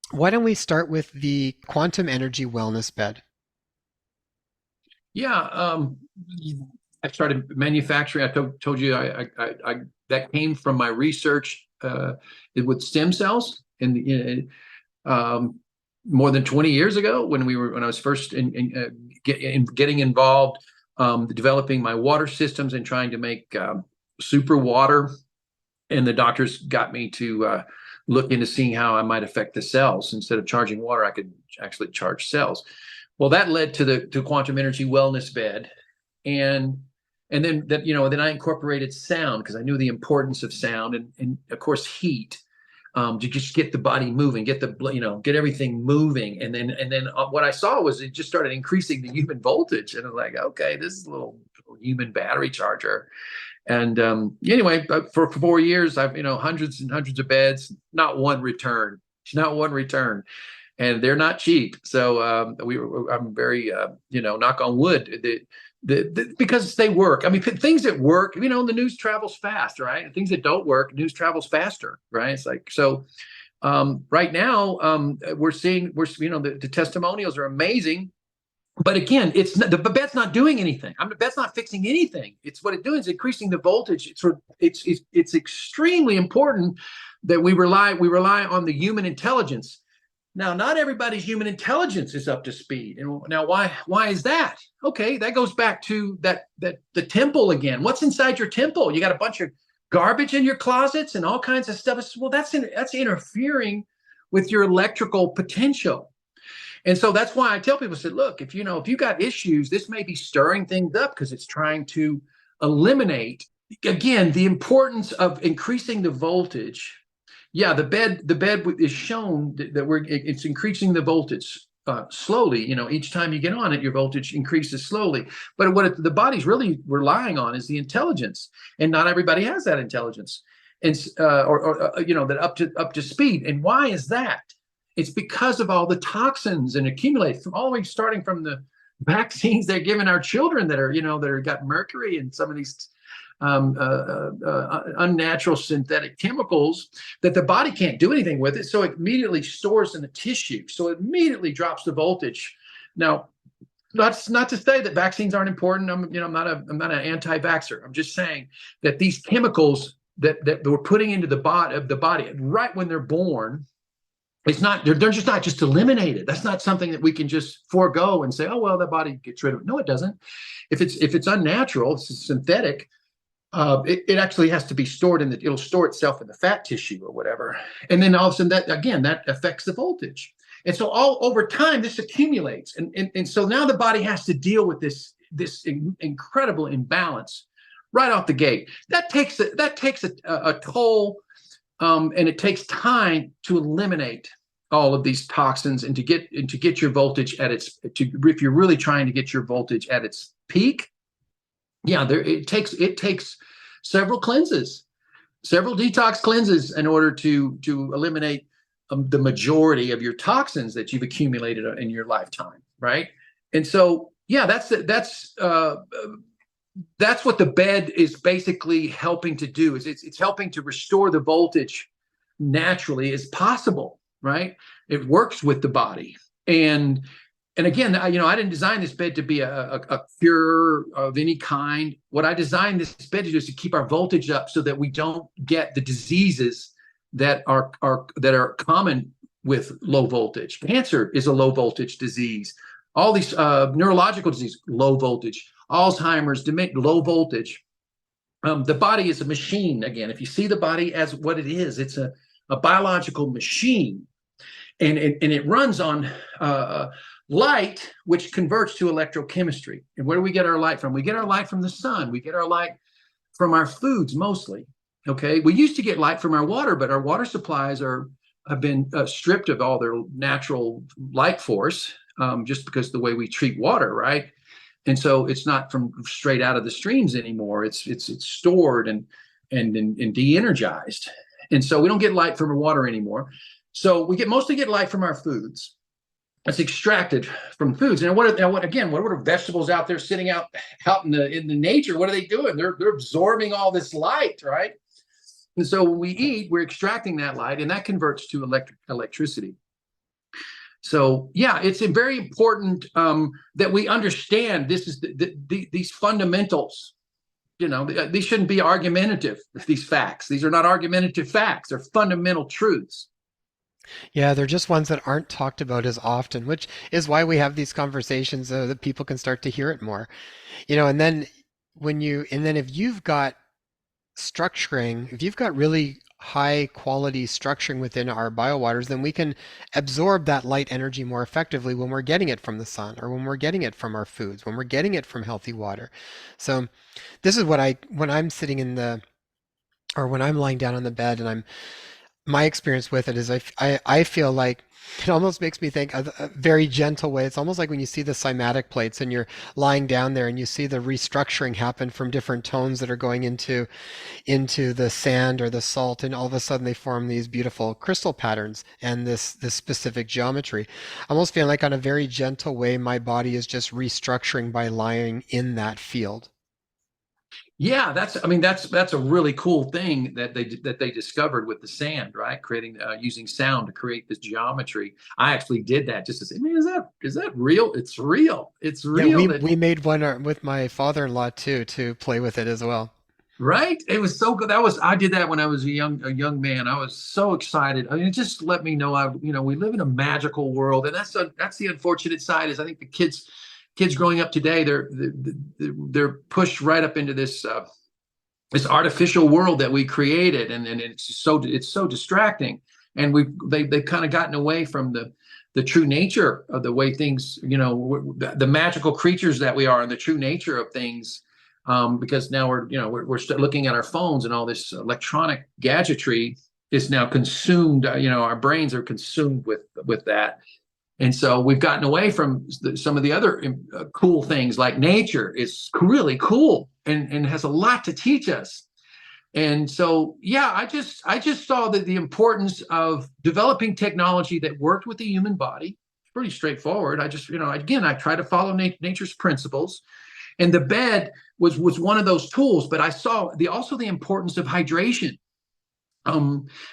why don't we start with the quantum energy wellness bed? Yeah, I started manufacturing. I told you that came from my research with stem cells um, more than 20 years ago when I was first getting involved, developing my water systems and trying to make super water. And the doctors got me to look into seeing how I might affect the cells. Instead of charging water, I could actually charge cells. Well, that led to the quantum energy wellness bed, and then I incorporated sound because I knew the importance of sound and of course heat, to just get the body moving, get everything moving, and then what I saw was it just started increasing the human voltage, and I'm like, okay, this is a little human battery charger. And anyway, for 4 years, I've hundreds and hundreds of beds, not one return, and they're not cheap. So I'm very knock on wood, because they work. I mean, things that work, the news travels fast, right? And things that don't work, news travels faster, right? It's like so. Right now, the testimonials are amazing. But again, the bed's not doing anything. The bed's not fixing anything. It's what it's doing is increasing the voltage. It's extremely important that we rely on the human intelligence. Now, not everybody's human intelligence is up to speed. And now, why is that? Okay, that goes back to the temple again. What's inside your temple? You got a bunch of garbage in your closets and all kinds of stuff. Well, that's interfering with your electrical potential. And so that's why I tell people, I said, look, if you got issues, this may be stirring things up because it's trying to eliminate, again, the importance of increasing the voltage. Yeah, the bed is shown that it's increasing the voltage slowly. Each time you get on it, your voltage increases slowly. But what the body's really relying on is the intelligence, and not everybody has that intelligence, and that up to speed. And why is that? It's because of all the toxins and accumulate from all the way starting from the vaccines they're giving our children that are got mercury and some of these unnatural synthetic chemicals that the body can't do anything with it. So it immediately stores in the tissue. So it immediately drops the voltage. Now, not to say that vaccines aren't important. I'm not an anti-vaxxer. I'm just saying that these chemicals that we're putting into the body right when they're born, they're just not just eliminated. That's not something that we can just forego and say, oh, well, the body gets rid of it. No, it doesn't. If it's unnatural, it's synthetic, it actually has to be stored it'll store itself in the fat tissue or whatever. And then all of a sudden that affects the voltage. And so all over time, this accumulates. And so now the body has to deal with this incredible imbalance right off the gate. That takes a toll. And it takes time to eliminate all of these toxins and to get your voltage if you're really trying to get your voltage at its peak. Yeah, it takes several cleanses, several detox cleanses in order to eliminate the majority of your toxins that you've accumulated in your lifetime, right? And so, yeah, that's what the bed is basically helping to do. Is it's helping to restore the voltage naturally as possible, right? It works with the body. And again, I didn't design this bed to be a cure of any kind. What I designed this bed to do is to keep our voltage up so that we don't get the diseases that are common with low voltage. Cancer is a low voltage disease. All these neurological diseases, low voltage. Alzheimer's, dementia, low voltage. The body is a machine. Again, if you see the body as what it is, it's a biological machine, and it runs on light, which converts to electrochemistry. And where do we get our light from? We get our light from the sun. We get our light from our foods mostly. Okay, we used to get light from our water, but our water supplies have been stripped of all their natural light force, just because of the way we treat water, right? And so it's not from straight out of the streams anymore. It's stored and de-energized. And so we don't get light from our water anymore. So we mostly get light from our foods. It's extracted from foods. And what are vegetables out there sitting out in the nature? What are they doing? They're absorbing all this light, right? And so when we eat, we're extracting that light, and that converts to electricity. So yeah, it's very important that we understand this is these fundamentals. These shouldn't be argumentative. These facts. These are not argumentative facts. They're fundamental truths. Yeah, they're just ones that aren't talked about as often, which is why we have these conversations so that people can start to hear it more. And then if you've got if you've got really high quality structuring within our biowaters, then we can absorb that light energy more effectively when we're getting it from the sun or when we're getting it from our foods, when we're getting it from healthy water. So this is when I'm sitting or when I'm lying down on the bed and my experience with it is I feel like it almost makes me think of a very gentle way. It's almost like when you see the cymatic plates and you're lying down there and you see the restructuring happen from different tones that are going into the sand or the salt, and all of a sudden they form these beautiful crystal patterns and this specific geometry. I almost feel like on a very gentle way my body is just restructuring by lying in that field. Yeah, that's a really cool thing that they discovered with the sand, right? Creating using sound to create this geometry. I actually did that just to say, man, is that real? It's real. It's Yeah, real. we made one with my father-in-law too to play with it as well. Right? It was so good. I did that when I was a young man. I was so excited. I mean, it just let me know we live in a magical world, and that's the unfortunate side is I think the kids growing up today, they're pushed right up into this this artificial world that we created, and it's so distracting, and they've kind of gotten away from the true nature of the way things, the magical creatures that we are, and the true nature of things, because now we're looking at our phones, and all this electronic gadgetry is now consumed. Our brains are consumed with that. And so we've gotten away from some of the other cool things, like nature is really cool and has a lot to teach us. And so, yeah, I just saw that the importance of developing technology that worked with the human body. Pretty straightforward. I just, again, I try to follow nature's principles. And the bed was one of those tools, but I saw also the importance of hydration.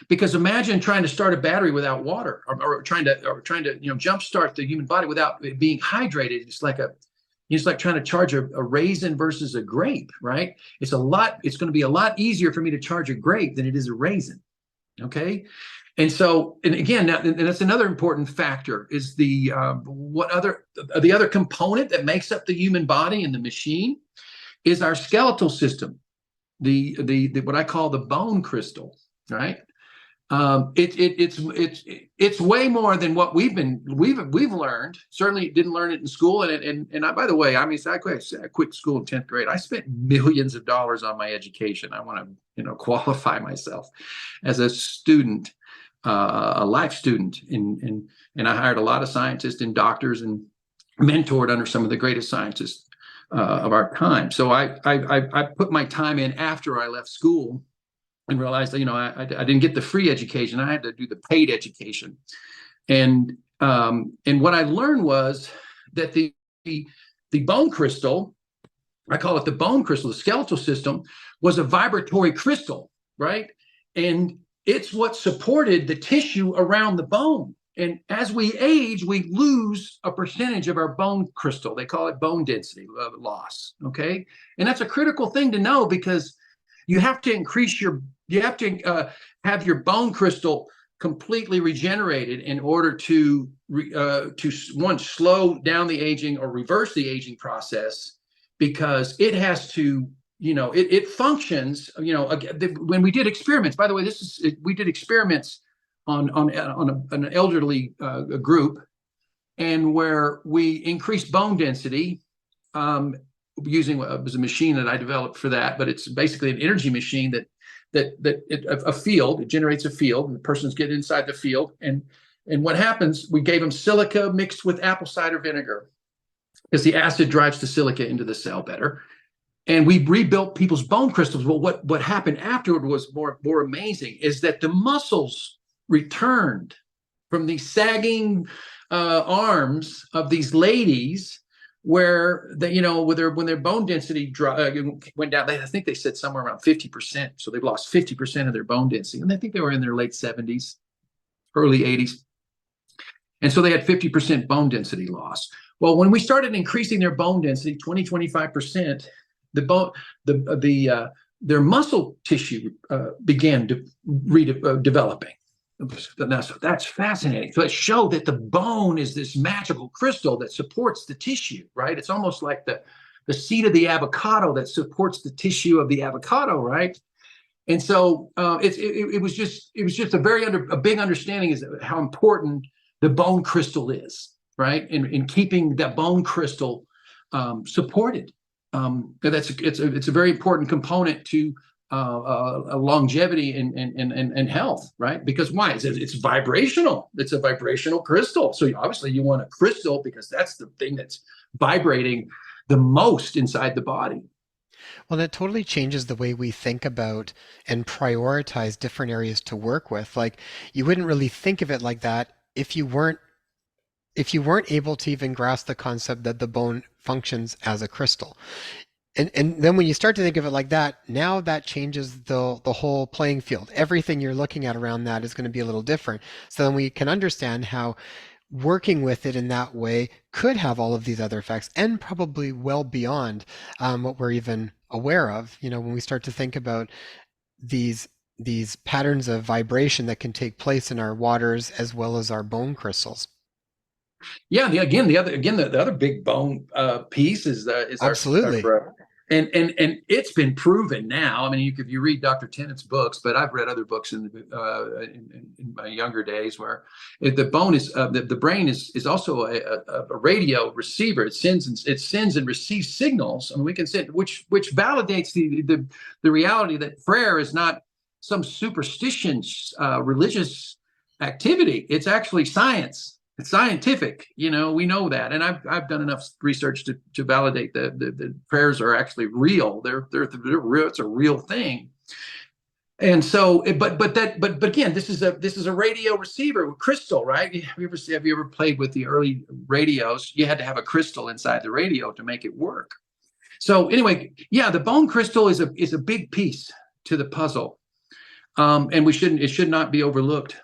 Because imagine trying to start a battery without water, or trying to jumpstart the human body without it being hydrated. It's like trying to charge a raisin versus a grape, right? It's going to be a lot easier for me to charge a grape than it is a raisin. Okay. And so, and again, and that's another important factor is the other component that makes up the human body and the machine is our skeletal system, the what I call the bone crystal. Right. It's way more than what we've learned. Certainly didn't learn it in school. And I, by the way, I quit school in 10th grade. I spent millions of dollars on my education. I want to, qualify myself as a student, a life student. And I hired a lot of scientists and doctors and mentored under some of the greatest scientists of our time. So I put my time in after I left school and realized that, I didn't get the free education. I had to do the paid education. And what I learned was that the bone crystal, I call it the bone crystal, the skeletal system, was a vibratory crystal, right? And it's what supported the tissue around the bone. And as we age, we lose a percentage of our bone crystal. They call it bone density loss, okay? And that's a critical thing to know, because you have to have your bone crystal completely regenerated in order to one, slow down the aging or reverse the aging process, because it has to, it functions, when we did experiments, by the way, we did experiments on an elderly group, and where we increased bone density, using it was a machine that I developed for that, but it's basically an energy machine a field, it generates a field, and the person's getting inside the field. And what happens, we gave them silica mixed with apple cider vinegar. because the acid drives the silica into the cell better. And we rebuilt people's bone crystals. Well, what happened afterward was more amazing, is that the muscles returned from these sagging arms of these ladies, where when their bone density went down. I think they said somewhere around 50%. So they've lost 50% of their bone density, and I think they were in their late 70s, early 80s. And so they had 50% bone density loss. Well, when we started increasing their bone density 25%, their muscle tissue began developing. So that's fascinating. So it showed that the bone is this magical crystal that supports the tissue, right? It's almost like the seed of the avocado that supports the tissue of the avocado, right? And so it was just a big understanding is how important the bone crystal is, right? In keeping that bone crystal supported. It's a very important component to longevity and health, right? Because why? It's vibrational. It's a vibrational crystal. So obviously you want a crystal because that's the thing that's vibrating the most inside the body. Well, that totally changes the way we think about and prioritize different areas to work with. Like you wouldn't really think of it like that if you weren't able to even grasp the concept that the bone functions as a crystal. And then when you start to think of it like that, now that changes the whole playing field. Everything you're looking at around that is going to be a little different. So then we can understand how working with it in that way could have all of these other effects and probably well beyond what we're even aware of. When we start to think about these these patterns of vibration that can take place in our waters as well as our bone crystals. Yeah, the other big bone piece is Absolutely. our and it's been proven now. I mean, if you read Dr. Tennett's books, but I've read other books in my younger days where the bone is the brain is also a radio receiver. It sends and receives signals, and we can send which validates the reality that prayer is not some superstition religious activity. It's actually science. It's scientific, we know that, and I've done enough research to validate that the prayers are actually real. They're real. It's a real thing. And so, but again, this is a radio receiver with crystal, right? Have you ever played with the early radios? You had to have a crystal inside the radio to make it work. So anyway, yeah, the bone crystal is a big piece to the puzzle, and it should not be overlooked.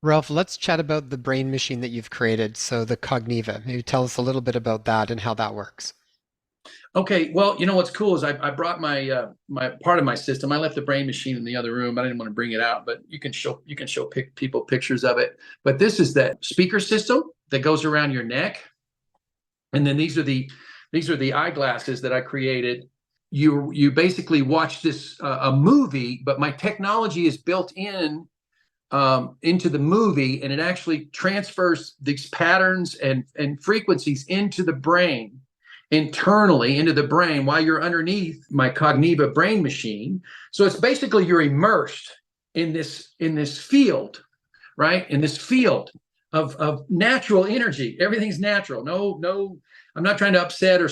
Ralph, let's chat about the brain machine that you've created. So the Cognyva. Maybe tell us a little bit about that and how that works. Okay, well, what's cool is I brought my my part of my system. I left the brain machine in the other room. I didn't want to bring it out, but you can show people pictures of it. But this is that speaker system that goes around your neck, and then these are the eyeglasses that I created. You basically watch this a movie, but my technology is built into the movie, and it actually transfers these patterns and frequencies into the brain, internally into the brain, while you're underneath my Cognyva Brain machine. So it's basically you're immersed in this field, right? In this field of natural energy. Everything's natural. No, I'm not trying to upset or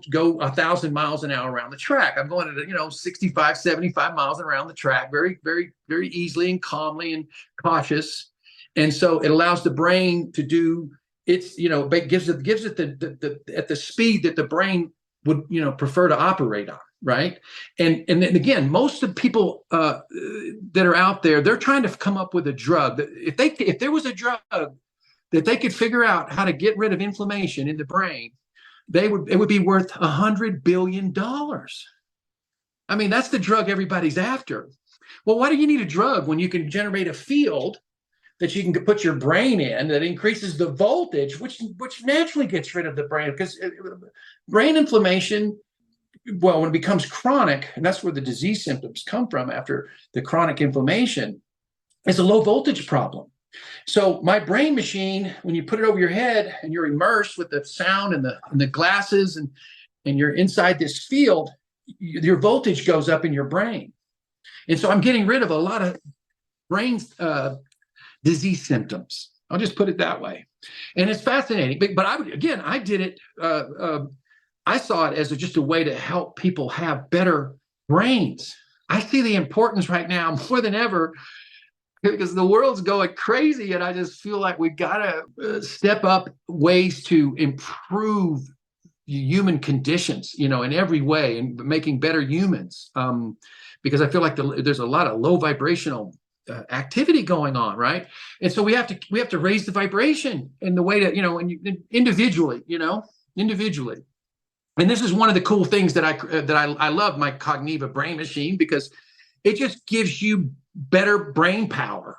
go 1,000 miles an hour around the track. I'm going at 65, 75 miles around the track, very, very, very easily and calmly and cautious. And so it allows the brain to do its, gives it the at the speed that the brain would prefer to operate on, right? And then again, most of the people that are out there, they're trying to come up with a drug. If there was a drug that they could figure out how to get rid of inflammation in the brain, it would be worth $100 billion. I mean, that's the drug everybody's after. Well, why do you need a drug when you can generate a field that you can put your brain in that increases the voltage, which naturally gets rid of the brain? Because brain inflammation, well, when it becomes chronic, and that's where the disease symptoms come from after the chronic inflammation, is a low voltage problem. So my brain machine, when you put it over your head and you're immersed with the sound and the glasses and you're inside this field, your voltage goes up in your brain. And so I'm getting rid of a lot of brain disease symptoms. I'll just put it that way. And it's fascinating. But I did it. I saw it as just a way to help people have better brains. I see the importance right now more than ever because the world's going crazy, and I just feel like we gotta step up ways to improve human conditions, in every way, and making better humans. Because I feel like there's a lot of low vibrational activity going on, right? And so we have to raise the vibration in the way that individually, individually. And this is one of the cool things that I love my Cognyva Brain machine, because it just gives you better brain power,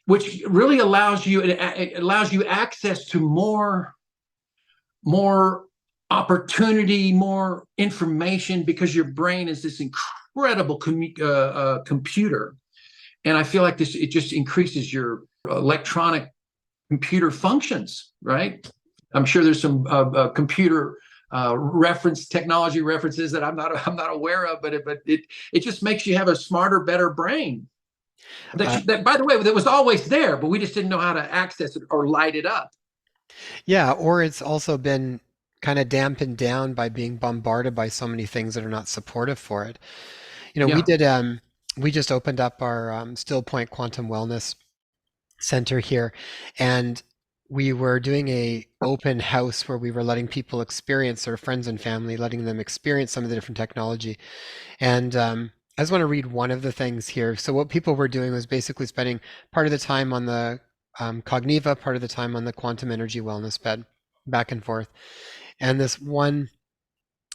which really allows you access to more opportunity, more information, because your brain is this incredible computer. And I feel like it just increases your electronic computer functions, right? I'm sure there's some computer technology references that I'm not aware of, but it just makes you have a smarter, better brain. That, by the way, that was always there, but we just didn't know how to access it or light it up. Yeah, or it's also been kind of dampened down by being bombarded by so many things that are not supportive for it. Yeah. We just opened up our Still Point Quantum Wellness Center here, and we were doing a open house where we were letting people experience, their friends and family, letting them experience some of the different technology. And I just want to read one of the things here. So what people were doing was basically spending part of the time on the Cogniva, part of the time on the quantum energy wellness bed, back and forth. And this one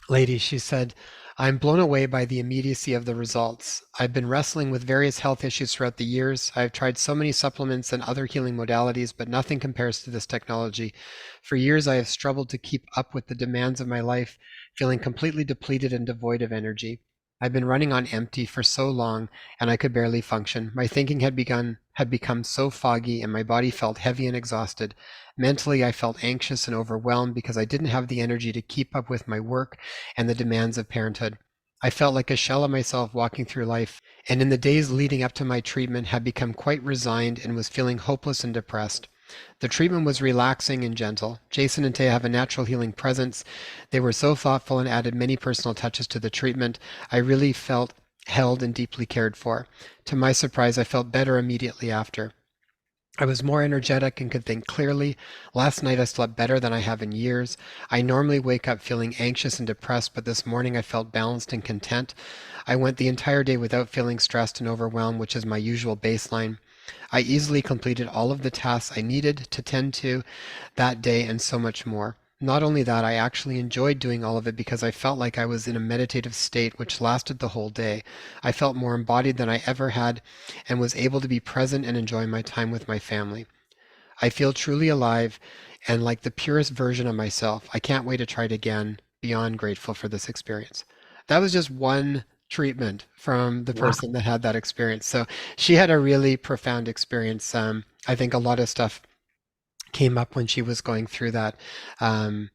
lady, she said, I'm blown away by the immediacy of the results. I've been wrestling with various health issues throughout the years. I've tried so many supplements and other healing modalities, but nothing compares to this technology. For years, I have struggled to keep up with the demands of my life, feeling completely depleted and devoid of energy. I've been running on empty for so long, and I could barely function. My thinking had become so foggy, and my body felt heavy and exhausted. Mentally, I felt anxious and overwhelmed because I didn't have the energy to keep up with my work and the demands of parenthood. I felt like a shell of myself walking through life, and in the days leading up to my treatment had become quite resigned and was feeling hopeless and depressed. The treatment was relaxing and gentle. Jason and Taya have a natural healing presence. They were so thoughtful and added many personal touches to the treatment. I really felt held and deeply cared for. To my surprise, I felt better immediately after. I was more energetic and could think clearly. Last night I slept better than I have in years. I normally wake up feeling anxious and depressed, but this morning I felt balanced and content. I went the entire day without feeling stressed and overwhelmed, which is my usual baseline. I easily completed all of the tasks I needed to tend to that day and so much more. Not only that, I actually enjoyed doing all of it because I felt like I was in a meditative state which lasted the whole day. I felt more embodied than I ever had and was able to be present and enjoy my time with my family. I feel truly alive and like the purest version of myself. I can't wait to try it again. Beyond grateful for this experience. That was just one treatment from the Wow. person that had that experience. So she had a really profound experience. I think a lot of stuff came up when she was going through that um,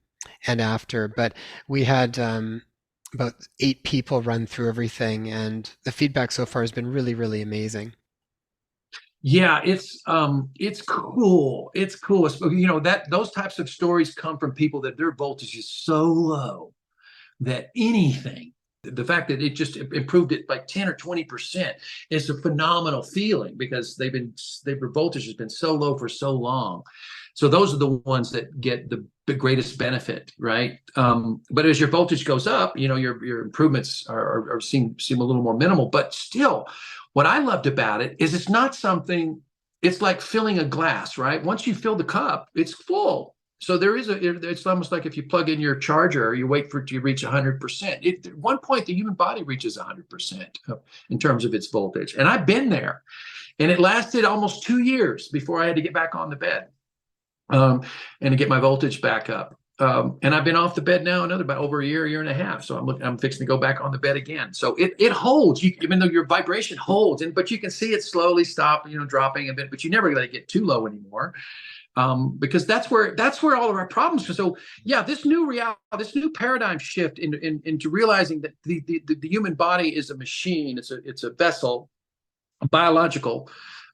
and after. But we had about 8 people run through everything, and the feedback so far has been really, really amazing. Yeah, it's cool. It's cool. That those types of stories come from people that their voltage is so low that the fact that it just improved it by 10 or 20% is a phenomenal feeling, because their voltage has been so low for so long. So those are the ones that get the greatest benefit, right? But as your voltage goes up, your improvements seem a little more minimal. But still, what I loved about it is it's not something. It's like filling a glass, right? Once you fill the cup, it's full. So it's almost like if you plug in your charger, you wait for it to reach 100%. At one point, the human body reaches 100% in terms of its voltage. And I've been there. And it lasted almost 2 years before I had to get back on the bed and to get my voltage back up. And I've been off the bed now about over a year and a half. So I'm fixing to go back on the bed again. So it holds, even though your vibration holds, but you can see it slowly stop, dropping a bit, but you never let it get too low anymore. Because that's where all of our problems are. So yeah, this new paradigm shift into realizing that the human body is a machine. It's a vessel, a biological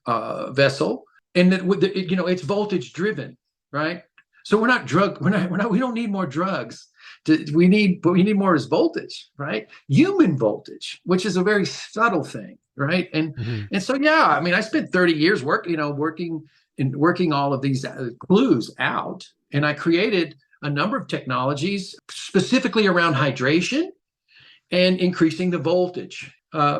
vessel, and that with the, it's voltage driven, right? So we don't need more drugs. What we need more is voltage, right? Human voltage, which is a very subtle thing, right? Hmm. And so yeah, I mean, I spent 30 years working all of these clues out, and I created a number of technologies specifically around hydration and increasing the voltage.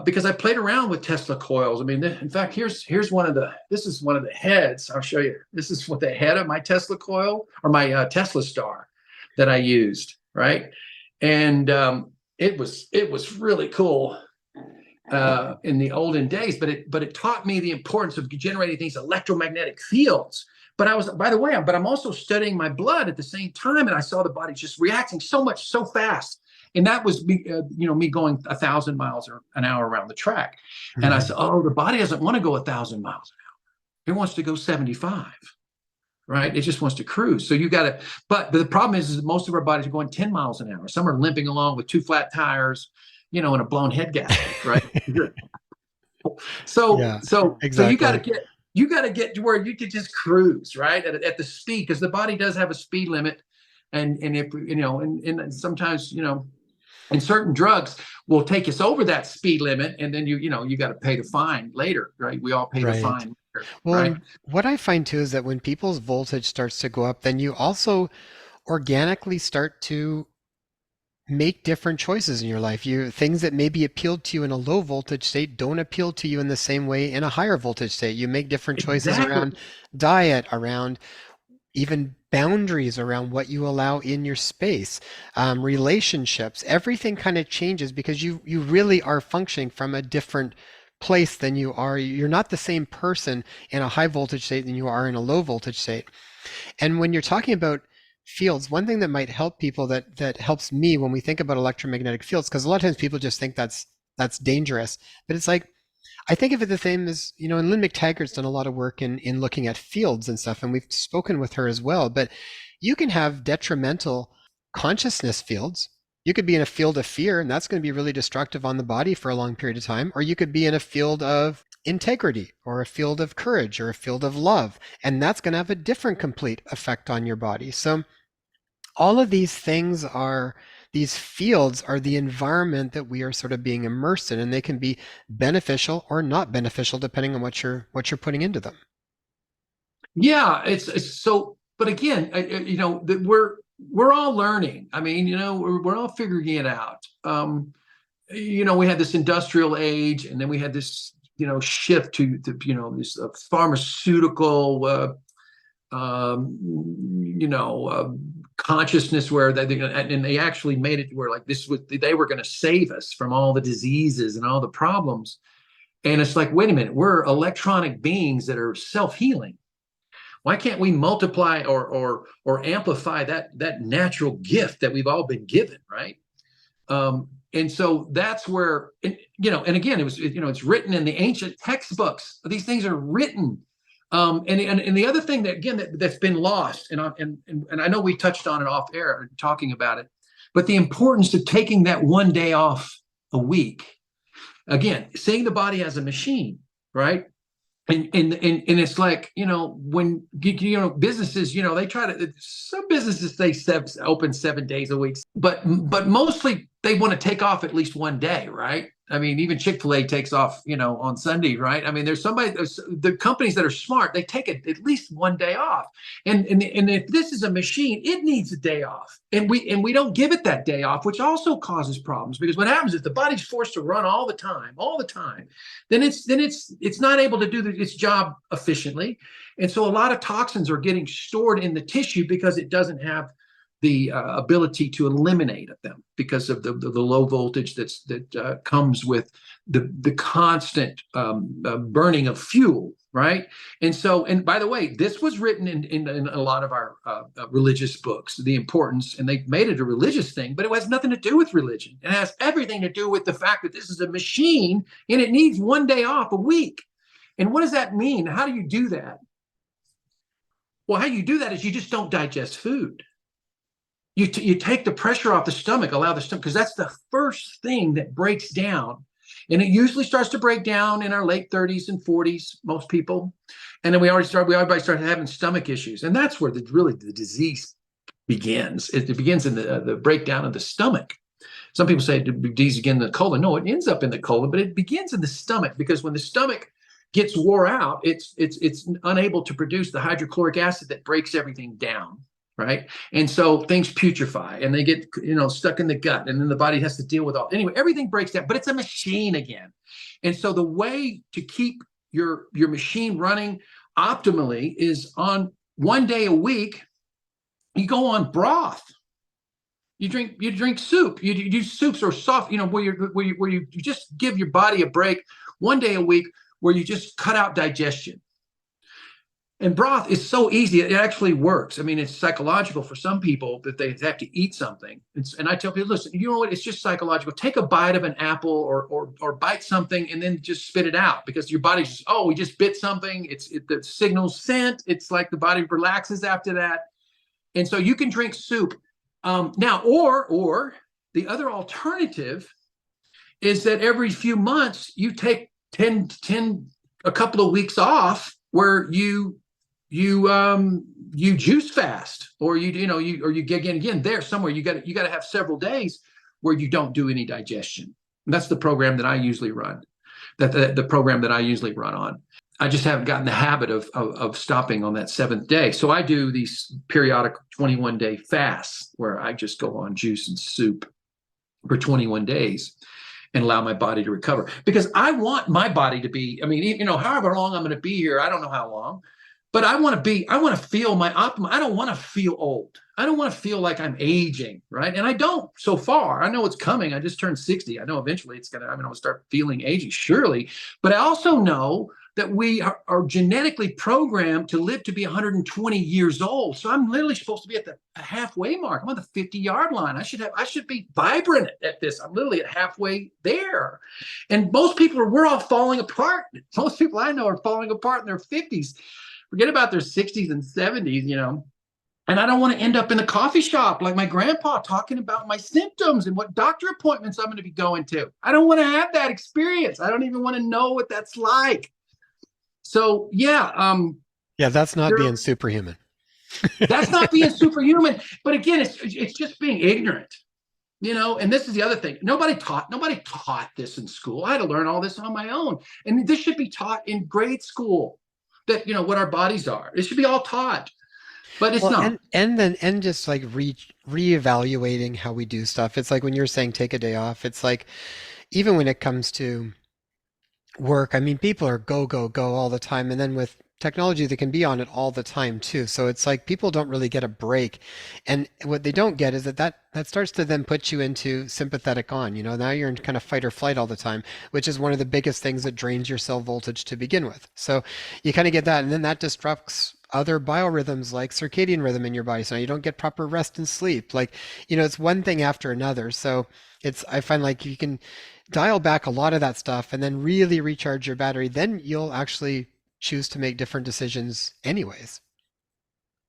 Because I played around with Tesla coils. I mean, in fact, here's one of the this is one of the heads. I'll show you. This is what the head of my Tesla coil or my Tesla star that I used, right? And it was really cool in the olden days, but it taught me the importance of generating these electromagnetic fields. But by the way, I'm also studying my blood at the same time, and I saw the body just reacting so fast. And that was me going 1,000 miles an hour around the track. And I Hmm. said, oh, the body doesn't want to go 1,000 miles an hour. It wants to go 75, right? It just wants to cruise. So you got to, but the problem is most of our bodies are going 10 miles an hour. Some are limping along with 2 flat tires, and a blown head gasket, right? So, Yeah, so exactly. you got to get to where you could just cruise, right, at the speed, because the body does have a speed limit, and if and sometimes and certain drugs will take us over that speed limit, and then you got to pay the fine later, right? We all pay the Right. fine later, Well, right? and what I find too is that when people's voltage starts to go up, then you also organically start to make different choices in your life. Things that maybe appealed to you in a low voltage state don't appeal to you in the same way in a higher voltage state. You make different choices Exactly. around diet, around even boundaries around what you allow in your space, relationships. Everything kind of changes because you really are functioning from a different place than you are. You're not the same person in a high voltage state than you are in a low voltage state. And when you're talking about fields, one thing that might help people that helps me when we think about electromagnetic fields, because a lot of times people just think that's dangerous, but it's like I think of it the same as, and Lynn McTaggart's done a lot of work in looking at fields and stuff, and we've spoken with her as well. But you can have detrimental consciousness fields. You could be in a field of fear, and that's going to be really destructive on the body for a long period of time. Or you could be in a field of integrity, or a field of courage, or a field of love, and that's going to have a different complete effect on your body. So all of these fields are the environment that we are sort of being immersed in, and they can be beneficial or not beneficial depending on what you're putting into them. Yeah, it's so. But again, we're all learning. I mean, we're all figuring it out. We had this industrial age, and then we had this shift to this pharmaceutical consciousness, where they actually made it where like they were going to save us from all the diseases and all the problems. And it's like, wait a minute, we're electronic beings that are self-healing. Why can't we multiply or amplify that natural gift that we've all been given, right? And so that's where, and again, it's written in the ancient textbooks. These things are written. And the other thing that, again, that's been lost, and I know we touched on it off air talking about it, but the importance of taking that one day off a week. Again, seeing the body as a machine, right? And it's like, when businesses, they try to, some businesses they open 7 days a week, but mostly they want to take off at least one day, right? I mean, even Chick-fil-A takes off, on Sunday, right? I mean, there's the companies that are smart, they take at least one day off. And if this is a machine, it needs a day off. And we don't give it that day off, which also causes problems, because what happens is the body's forced to run all the time, then it's not able to do its job efficiently. And so a lot of toxins are getting stored in the tissue because it doesn't have the ability to eliminate them, because of the low voltage that comes with the constant burning of fuel, right? And so, and by the way, this was written in a lot of our religious books, the importance, and they made it a religious thing, but it has nothing to do with religion. It has everything to do with the fact that this is a machine and it needs one day off a week. And what does that mean? How do you do that? Well, how you do that is you just don't digest food. You take the pressure off the stomach, allow the stomach, because that's the first thing that breaks down And it usually starts to break down in our late 30s and 40s, most people. And then everybody started having stomach issues. And that's where really the disease begins. It begins in the breakdown of the stomach. Some people say it begins again in the colon. No, it ends up in the colon, but it begins in the stomach, because when the stomach gets wore out, it's unable to produce the hydrochloric acid that breaks everything down, right? And so things putrefy and they get, stuck in the gut, and then the body has to deal with all. Anyway, everything breaks down, but it's a machine again. And so the way to keep your machine running optimally is on 1 day a week, you go on broth. You drink soup. You do soups or soft, where you just give your body a break 1 day a week, where you just cut out digestion. And broth is so easy; it actually works. I mean, it's psychological for some people that they have to eat something. And I tell people, listen, you know what? It's just psychological. Take a bite of an apple or bite something, and then just spit it out, because your body's just, oh, we just bit something. The signal's sent. It's like the body relaxes after that. And so you can drink soup. Now, or the other alternative is that every few months you take a couple of weeks off, where you juice fast, or you get again there somewhere. You got to have several days where you don't do any digestion. And that's the program that I usually run. The program that I usually run on. I just haven't gotten the habit of stopping on that 7th day. So I do these periodic 21-day fasts, where I just go on juice and soup for 21 days and allow my body to recover. Because I want my body to be, however long I'm going to be here, I don't know how long, but I want to feel my optimum. I don't want to feel old. I don't want to feel like I'm aging, right? And I don't so far. I know it's coming. I just turned 60. I know eventually I'm going to start feeling aging, surely. But I also know that we are genetically programmed to live to be 120 years old. So I'm literally supposed to be at the halfway mark. I'm on the 50-yard line. I should be vibrant at this. I'm literally at halfway there. And most people we're all falling apart. Most people I know are falling apart in their 50s. Forget about their 60s and 70s, And I don't want to end up in the coffee shop like my grandpa, talking about my symptoms and what doctor appointments I'm going to be going to. I don't want to have that experience. I don't even want to know what that's like. So yeah, that's not being superhuman. That's not being superhuman. But again, it's just being ignorant, And this is the other thing. Nobody taught this in school. I had to learn all this on my own, and this should be taught in grade school. That what our bodies are. It should be all taught, but it's not. And just like reevaluating how we do stuff. It's like when you're saying take a day off. It's like even when it comes to work, people are go, go, go all the time. And then with technology, they can be on it all the time too. So it's like people don't really get a break. And what they don't get is that starts to then put you into sympathetic on. Now you're in kind of fight or flight all the time, which is one of the biggest things that drains your cell voltage to begin with. So you kind of get that. And then that disrupts other biorhythms like circadian rhythm in your body. So now you don't get proper rest and sleep. Like, it's one thing after another. So I find like you can dial back a lot of that stuff and then really recharge your battery. Then you'll actually choose to make different decisions anyways.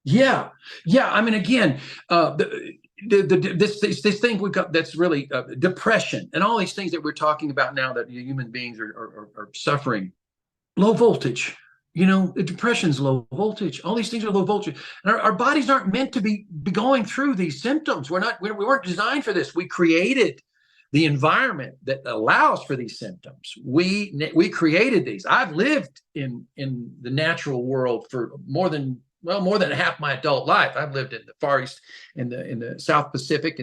Yeah. Again, this thing we've got that's really depression and all these things that we're talking about now that human beings are suffering. Low voltage, depression's low voltage. All these things are low voltage, and our bodies aren't meant to be going through these symptoms. We weren't designed for this. We created the environment that allows for these symptoms. We created these. I've lived in the natural world for more than half my adult life. I've lived in the Far East, in the South Pacific,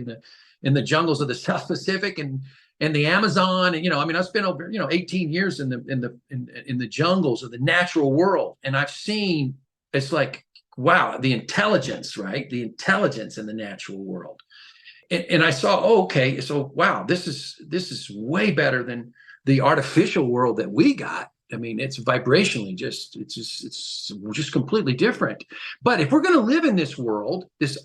in the jungles of the South Pacific, and the Amazon. And I spent over 18 years in the jungles of the natural world, and I've seen. It's like, wow, the intelligence, right? The intelligence in the natural world. And I saw, okay, so wow, this is way better than the artificial world that we got. It's vibrationally it's just completely different. But if we're going to live in this world, this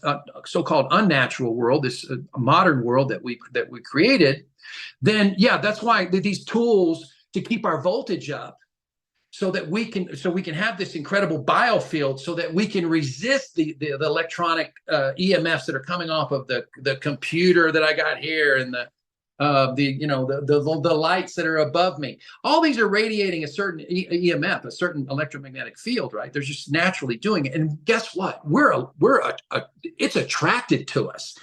so-called unnatural world, this modern world that we created, then yeah, that's why these tools to keep our voltage up. So that we can have this incredible biofield, so that we can resist the electronic EMFs that are coming off of the computer that I got here, and the lights that are above me. All these are radiating a certain EMF, a certain electromagnetic field, right? They're just naturally doing it. And guess what? It's attracted to us.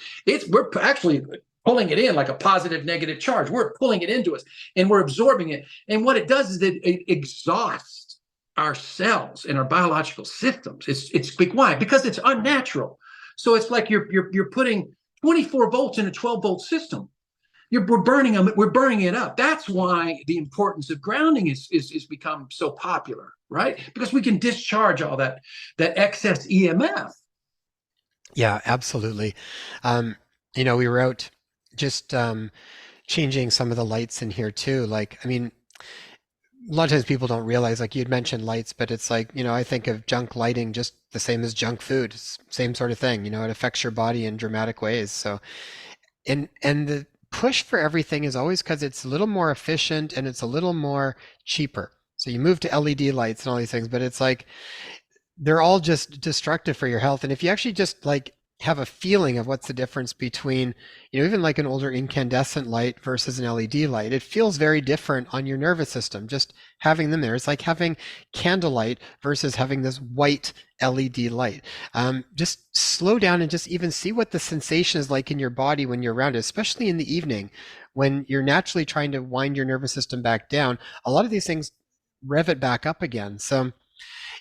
We're actually pulling it in like a positive negative charge. We're pulling it into us and we're absorbing it. And what it does is it exhausts our cells and our biological systems. It's why? Because it's unnatural. So it's like you're putting 24 volts in a 12-volt system. We're burning them. We're burning it up. That's why the importance of grounding is become so popular, right? Because we can discharge all that excess EMF. Yeah, absolutely. We were out just changing some of the lights in here too. Like, I mean, a lot of times people don't realize, like you'd mentioned lights, but it's like, I think of junk lighting just the same as junk food, same sort of thing. It affects your body in dramatic ways. So, and the push for everything is always because it's a little more efficient and it's a little more cheaper. So you move to LED lights and all these things, but it's like they're all just destructive for your health. And if you actually just like have a feeling of what's the difference between, even like an older incandescent light versus an LED light, it feels very different on your nervous system, just having them there. It's like having candlelight versus having this white LED light. Just slow down and just even see what the sensation is like in your body when you're around it, especially in the evening when you're naturally trying to wind your nervous system back down. A lot of these things rev it back up again. So,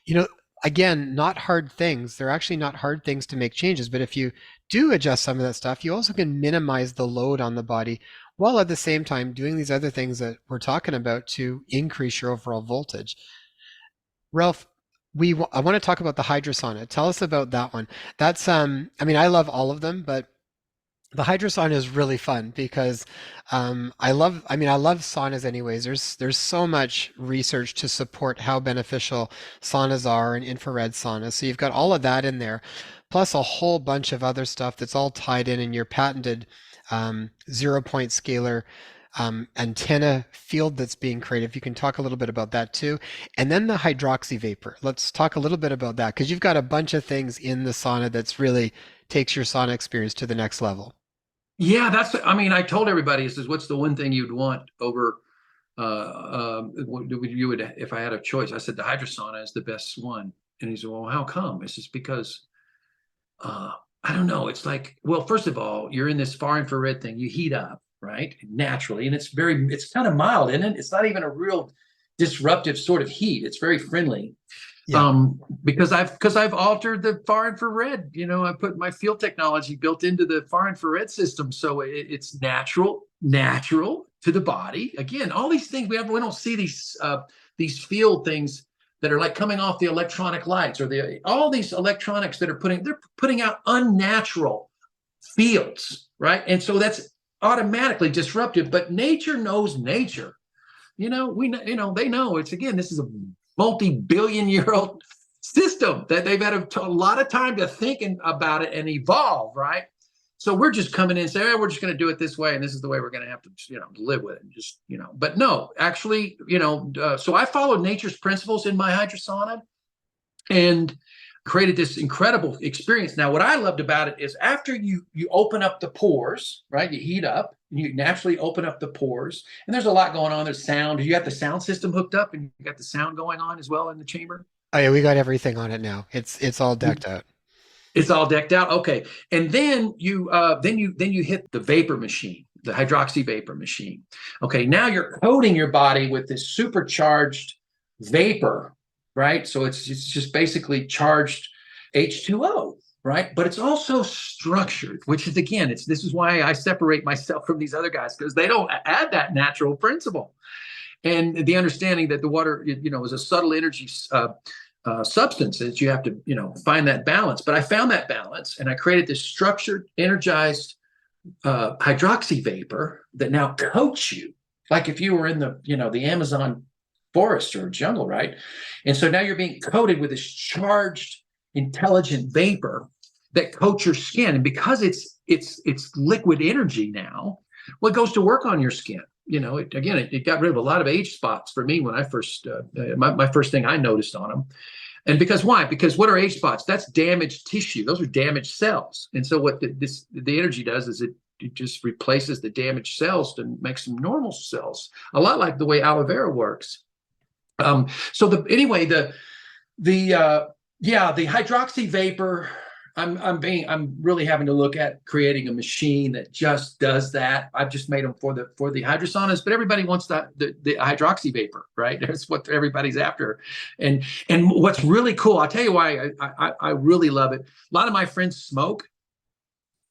you know, again, not hard things. They're actually not hard things to make changes. But if you do adjust some of that stuff, you also can minimize the load on the body while at the same time doing these other things that we're talking about to increase your overall voltage. Ralph, I want to talk about the Hydra Sauna. Tell us about that one. That's I mean, I love all of them, but the Hydra sauna is really fun because I love saunas anyways. There's so much research to support how beneficial saunas are and infrared saunas. So you've got all of that in there, plus a whole bunch of other stuff that's all tied in your patented 0 point scalar antenna field that's being created. If you can talk a little bit about that too. And then the hydroxy vapor. Let's talk a little bit about that because you've got a bunch of things in the sauna that's really takes your sauna experience to the next level. Yeah, I told everybody, it says, what's the one thing you'd want over, you would, if I had a choice? I said, the Hydra Sauna is the best one. And he said, well, how come? It's just because, I don't know. It's like, well, first of all, you're in this far infrared thing, you heat up, right? Naturally. And it's kind of mild, isn't it? It's not even a real disruptive sort of heat. It's very friendly. Yeah. Because I've altered the far infrared. I put my field technology built into the far infrared system, so it's natural to the body. Again, all these things we don't see these field things that are like coming off the electronic lights or all these electronics that they're putting out unnatural fields, right? And so that's automatically disruptive. But nature knows nature. They know it's, again, this is a multi-billion-year-old system that they've had a lot of time to think about it and evolve, right? So we're just coming in and saying, we're just going to do it this way, and this is the way we're going to have to, live with it. And just, but no, actually, so I followed nature's principles in my Hydra Sauna and created this incredible experience. Now, what I loved about it is after you open up the pores, right? You heat up, you naturally open up the pores, and there's a lot going on. There's sound. You got the sound system hooked up, and you got the sound going on as well in the chamber. Oh yeah, we got everything on it now. It's all decked out. It's all decked out. Okay, and then you hit the vapor machine, the hydroxy vapor machine. Okay, now you're coating your body with this supercharged vapor, right? So it's just basically charged H2O, right? But it's also structured, which is, again, this is why I separate myself from these other guys, because they don't add that natural principle. And the understanding that the water, is a subtle energy substance that you have to, find that balance. But I found that balance, and I created this structured, energized hydroxy vapor that now coats you, like if you were in the Amazon forest or jungle, right? And so now you're being coated with this charged, intelligent vapor that coats your skin. And because it's liquid energy now, well, it goes to work on your skin. It got rid of a lot of age spots for me when I first, my first thing I noticed on them. And because why? Because what are age spots? That's damaged tissue. Those are damaged cells. And so what the energy does is it just replaces the damaged cells to make some normal cells, a lot like the way aloe vera works. So anyway, the hydroxy vapor, I'm really having to look at creating a machine that just does that. I've just made them for the Hydra Saunas, but everybody wants the hydroxy vapor, right? That's what everybody's after. And what's really cool, I'll tell you why I really love it. A lot of my friends smoke,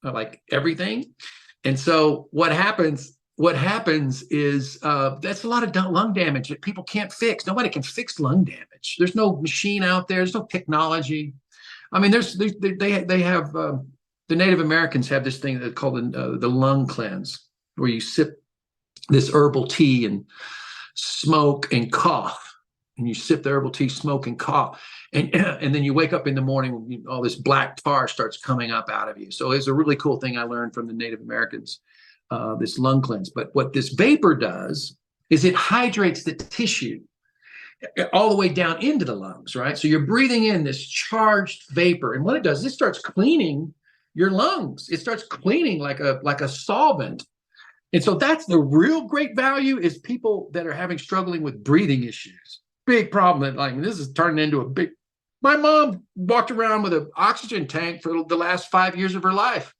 like everything. And so what happens is that's a lot of lung damage that people can't fix. Nobody can fix lung damage. There's no machine out there. There's no technology. I mean, they have the Native Americans have this thing that's called the lung cleanse, where you sip this herbal tea and smoke and cough, and you sip the herbal tea, smoke and cough, and then you wake up in the morning, all this black tar starts coming up out of you. So it's a really cool thing I learned from the Native Americans, this lung cleanse. But what this vapor does is it hydrates the tissue all the way down into the lungs, right? So you're breathing in this charged vapor, and what it does, it starts cleaning your lungs. It starts cleaning like a solvent. And so that's the real great value, is people that are struggling with breathing issues. Big problem that, like, this is turning into a big. My mom walked around with an oxygen tank for the last 5 years of her life.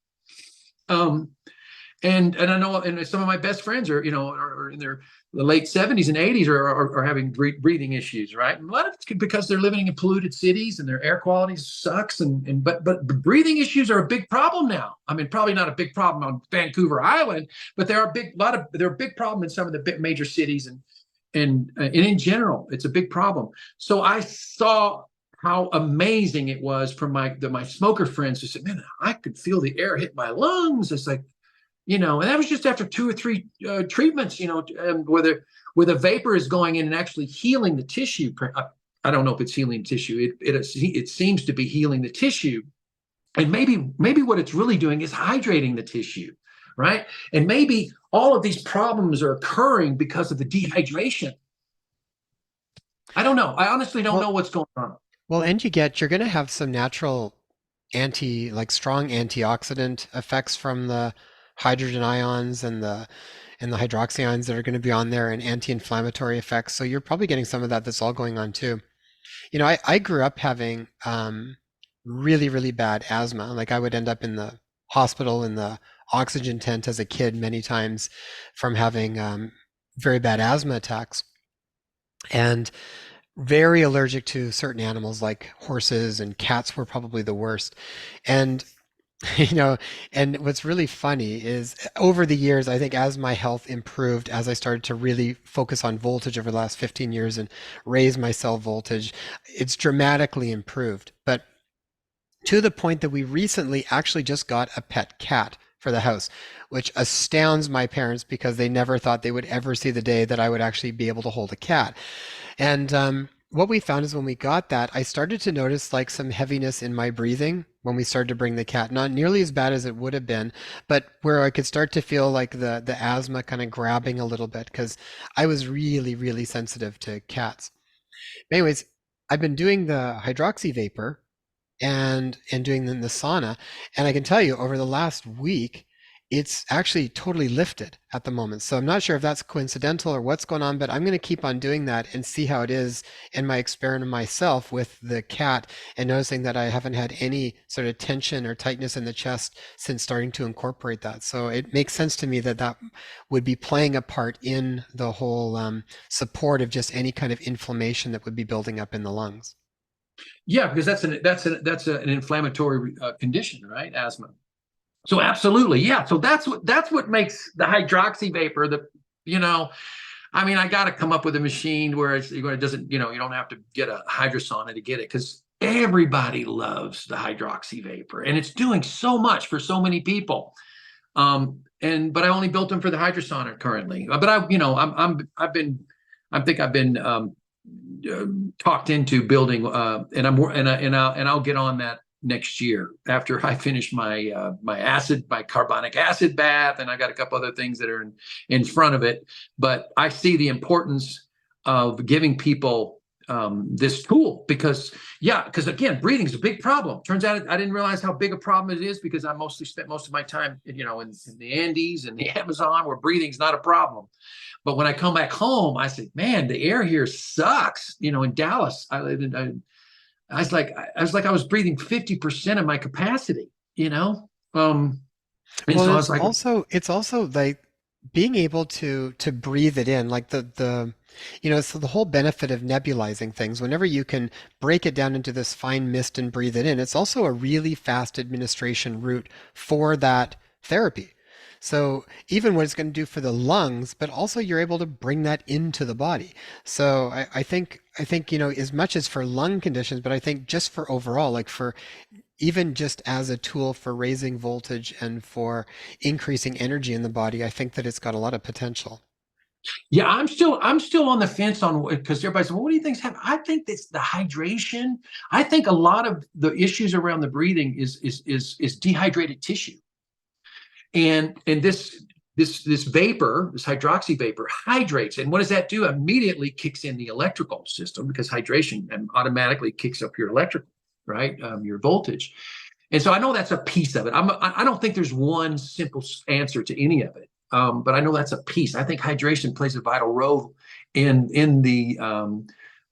And I know, and some of my best friends are in their the late 70s and 80s are having breathing issues, right? And a lot of it's because they're living in polluted cities and their air quality sucks. But breathing issues are a big problem now. I mean, probably not a big problem on Vancouver Island, but they're a big problem in some of the major cities, and in general, it's a big problem. So I saw how amazing it was for my smoker friends who said, "Man, I could feel the air hit my lungs." It's like, and that was just after 2 or 3 treatments, where the vapor is going in and actually healing the tissue. I don't know if it's healing tissue. It seems to be healing the tissue, and maybe what it's really doing is hydrating the tissue, right? And maybe all of these problems are occurring because of the dehydration. I don't know. I honestly don't know what's going on. Well, and you're going to have some natural strong antioxidant effects from the hydrogen ions and the hydroxy ions that are going to be on there, and anti-inflammatory effects. So you're probably getting some of that that's all going on too. I grew up having really, really bad asthma. Like, I would end up in the hospital in the oxygen tent as a kid many times from having very bad asthma attacks, and very allergic to certain animals like horses, and cats were probably the worst. And and what's really funny is, over the years, I think as my health improved, as I started to really focus on voltage over the last 15 years and raise my cell voltage, it's dramatically improved. But to the point that we recently actually just got a pet cat for the house, which astounds my parents, because they never thought they would ever see the day that I would actually be able to hold a cat. And what we found is, when we got that, I started to notice like some heaviness in my breathing when we started to bring the cat. Not nearly as bad as it would have been, but where I could start to feel like the asthma kind of grabbing a little bit, because I was really, really sensitive to cats. Anyways, I've been doing the hydroxy vapor and doing the sauna, and I can tell you, over the last week, it's actually totally lifted at the moment. So I'm not sure if that's coincidental or what's going on, but I'm going to keep on doing that and see how it is in my experiment myself with the cat, and noticing that I haven't had any sort of tension or tightness in the chest since starting to incorporate that. So it makes sense to me that that would be playing a part in the whole support of just any kind of inflammation that would be building up in the lungs. Yeah, because that's an inflammatory condition, right? Asthma. So absolutely, yeah. So that's what makes the hydroxy vapor I mean, I got to come up with a machine where it doesn't, you don't have to get a Hydra Sauna to get it, because everybody loves the hydroxy vapor, and it's doing so much for so many people. But I only built them for the Hydra Sauna currently. But I've been talked into building, and I'll get on that next year after I finish my my carbonic acid bath, and I got a couple other things that are in front of it. But I see the importance of giving people this tool because again, breathing is a big problem. Turns out I didn't realize how big a problem it is because I mostly spent most of my time, in the Andes and the Amazon where breathing is not a problem. But when I come back home, I said, man, the air here sucks. In Dallas, I was breathing 50% of my capacity, and Well, so I it's was like, also like being able to breathe it in, like so the whole benefit of nebulizing things, whenever you can break it down into this fine mist and breathe it in, it's also a really fast administration route for that therapy. So even what it's going to do for the lungs, but also you're able to bring that into the body. So I think, as much as for lung conditions, but I think just for overall, like for even just as a tool for raising voltage and for increasing energy in the body, I think that it's got a lot of potential. yeah, I'm still on the fence on because everybody said, well, what do you think's happening? I think that's the hydration. I think a lot of the issues around the breathing is dehydrated tissue. And this vapor, this hydroxy vapor, hydrates. And what does that do? Immediately kicks in the electrical system because hydration automatically kicks up your electrical, right? Your voltage. And so I know that's a piece of it. I don't think there's one simple answer to any of it, but I know that's a piece. I think hydration plays a vital role in the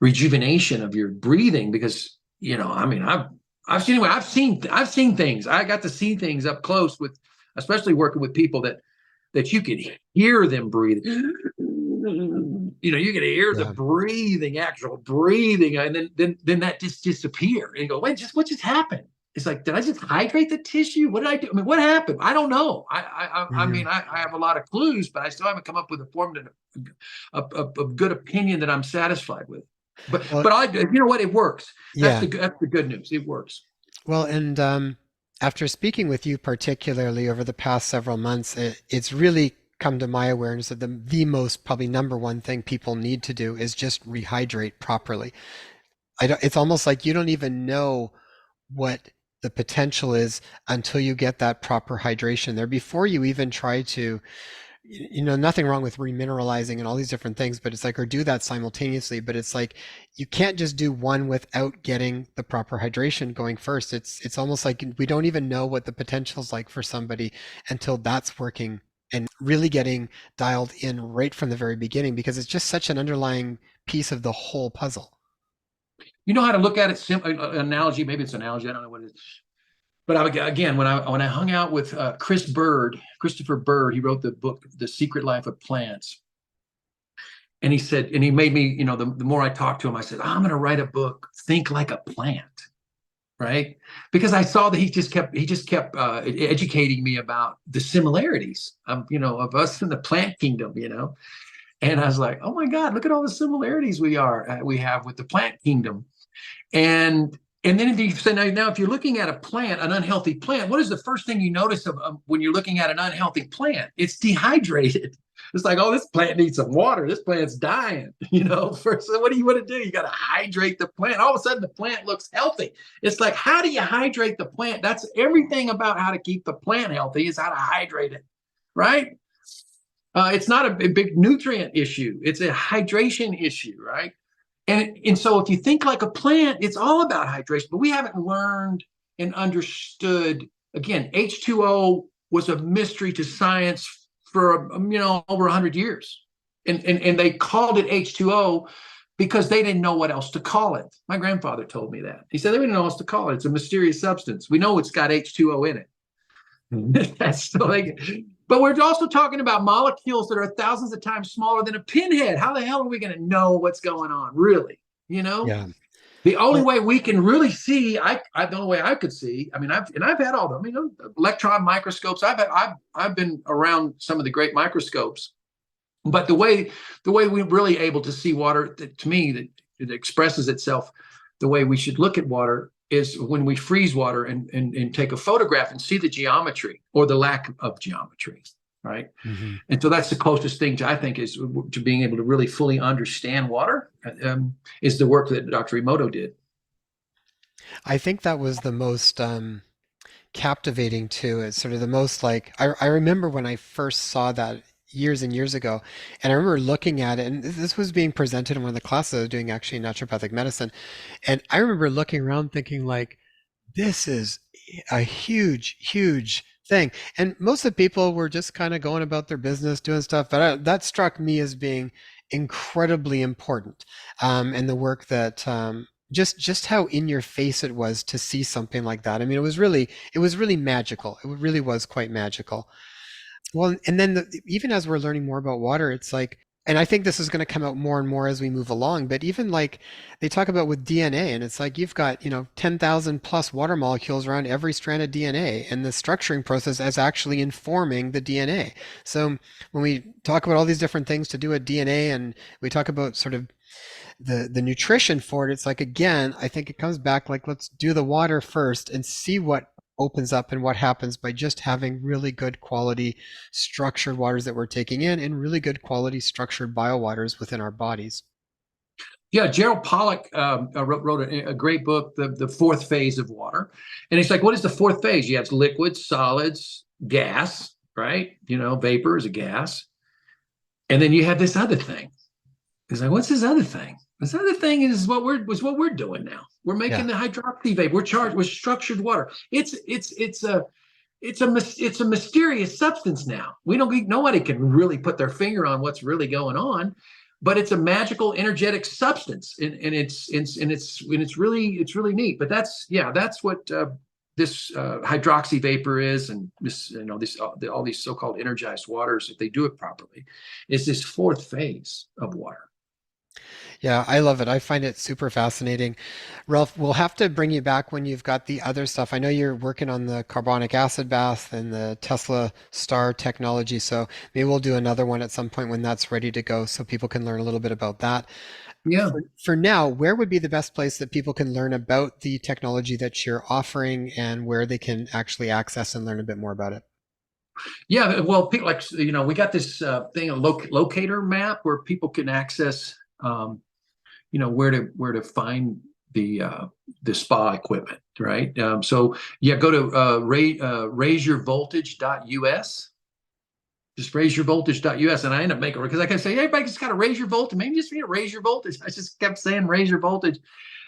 rejuvenation of your breathing because I've seen things. I got to see things up close with, especially working with people that you could hear them breathing. You could hear the Yeah. breathing, actual breathing, and then that just disappear. And you go, wait, what just happened? It's like, did I just hydrate the tissue? What did I do? I mean, what happened? I don't know. I Hmm. mean, I have a lot of clues, but I still haven't come up with a form of good opinion that I'm satisfied with. But Well, but you know what? It works. That's yeah. the good news. It works. Well, and after speaking with you particularly over the past several months, it's really come to my awareness that the most probably number one thing people need to do is just rehydrate properly. It's almost like you don't even know what the potential is until you get that proper hydration there before you even try to, nothing wrong with remineralizing and all these different things, but it's like, or do that simultaneously. But it's like you can't just do one without getting the proper hydration going first. It's almost like we don't even know what the potential is like for somebody until that's working and really getting dialed in right from the very beginning because it's just such an underlying piece of the whole puzzle. You know how to look at it? Analogy, maybe it's an analogy. I don't know what it is. But again, when I hung out with Christopher Bird, he wrote the book The Secret Life of Plants, and he said, and he made me, the more I talked to him, I said, I'm going to write a book, Think Like a Plant, right? Because I saw that he just kept educating me about the similarities of us in the plant kingdom, and I was like, oh my God, look at all the similarities we have with the plant kingdom. And then if you say now, if you're looking at a plant, an unhealthy plant, what is the first thing you notice when you're looking at an unhealthy plant? It's dehydrated. It's like, oh, this plant needs some water. This plant's dying. First, so what do you want to do? You got to hydrate the plant. All of a sudden, the plant looks healthy. It's like, how do you hydrate the plant? That's everything about how to keep the plant healthy is how to hydrate it, right? It's not a big nutrient issue. It's a hydration issue, right? And so if you think like a plant, it's all about hydration, but we haven't learned and understood. Again, H2O was a mystery to science for over 100 years. And they called it H2O because they didn't know what else to call it. My grandfather told me that. He said they didn't know what else to call it. It's a mysterious substance. We know it's got H2O in it. That's so but we're also talking about molecules that are thousands of times smaller than a pinhead. How the hell are we going to know what's going on, really? You know, Yeah. the only Well, way we can really see, the only way I could see. I mean, I've had all them. Electron microscopes. I've been around some of the great microscopes, but the way we're really able to see water, to me, that it expresses itself the way we should look at water is when we freeze water and take a photograph and see the geometry or the lack of geometry, right? mhm. And so that's the closest thing I think is to being able to really fully understand water, is the work that Dr. Emoto did. I think that was the most captivating too. It's sort of the most like I remember when I first saw that years and years ago. And I remember looking at it, and this was being presented in one of the classes I was doing actually in naturopathic medicine. And I remember looking around thinking like, this is a huge, huge thing. And most of the people were just kind of going about their business, doing stuff. But that struck me as being incredibly important. And the work that just how in your face it was to see something like that. I mean, it was really magical. It really was quite magical. Well, and then even as we're learning more about water, it's like, and I think this is going to come out more and more as we move along, but even like they talk about with DNA, and it's like you've got, 10,000 plus water molecules around every strand of DNA, and the structuring process is actually informing the DNA. So when we talk about all these different things to do with DNA, and we talk about sort of the nutrition for it, it's like again, I think it comes back like let's do the water first and see what opens up and what happens by just having really good quality structured waters that we're taking in and really good quality structured biowaters within our bodies. Yeah, Gerald Pollack wrote a great book, the fourth phase of water, and it's like, what is the fourth phase? You have liquids, solids, gas, right? Vapor is a gas, and then you have this other thing. It's like, what's this other thing? This other thing is what we're doing now. We're making Yeah. the hydroxy vapor. We're charged with structured water. It's a mysterious substance now. Nobody can really put their finger on what's really going on, but it's a magical energetic substance, and it's really neat. But that's what this hydroxy vapor is, and all these so-called energized waters, if they do it properly, is this fourth phase of water. Yeah, I love it. I find it super fascinating. Ralph, we'll have to bring you back when you've got the other stuff. I know you're working on the carbonic acid bath and the Tesla star technology, so maybe we'll do another one at some point when that's ready to go so people can learn a little bit about that. Yeah. For now, where would be the best place that people can learn about the technology that you're offering and where they can actually access and learn a bit more about it? Yeah, well, people like we got this thing, a locator map where people can access, where to find the spa equipment, right? So yeah, go to raiseyourvoltage.us. Just raiseyourvoltage.us, and I end up making because I can say, hey, everybody just got to raise your voltage. Maybe just raise your voltage. I just kept saying raise your voltage,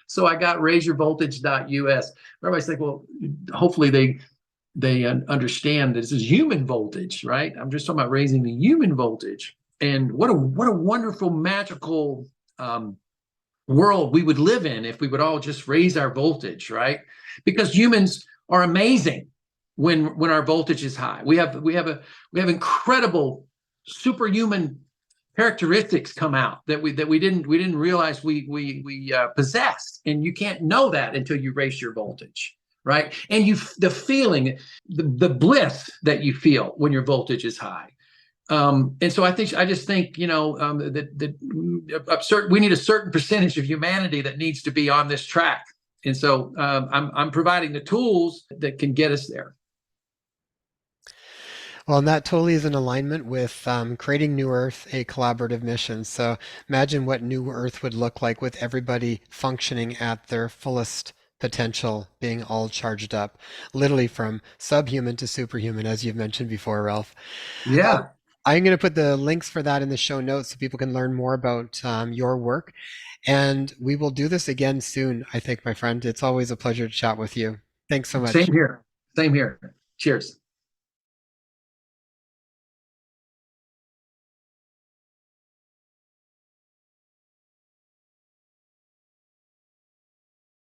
so I got raiseyourvoltage.us. Everybody's like, well, hopefully they understand this is human voltage, right? I'm just talking about raising the human voltage. And what a wonderful, magical world we would live in if we would all just raise our voltage, right? Because humans are amazing when our voltage is high. We have incredible superhuman characteristics come out that we didn't realize we possessed, and you can't know that until you raise your voltage, right? And the feeling, the bliss that you feel when your voltage is high. And so I just think that we need a certain percentage of humanity that needs to be on this track. And so I'm providing the tools that can get us there. Well, and that totally is in alignment with creating New Earth, a collaborative mission. So imagine what New Earth would look like with everybody functioning at their fullest potential, being all charged up, literally from subhuman to superhuman, as you've mentioned before, Ralph. Um, Yeah. I'm going to put the links for that in the show notes so people can learn more about your work. And we will do this again soon, I think, my friend. It's always a pleasure to chat with you. Thanks so much. Same here. Same here. Cheers.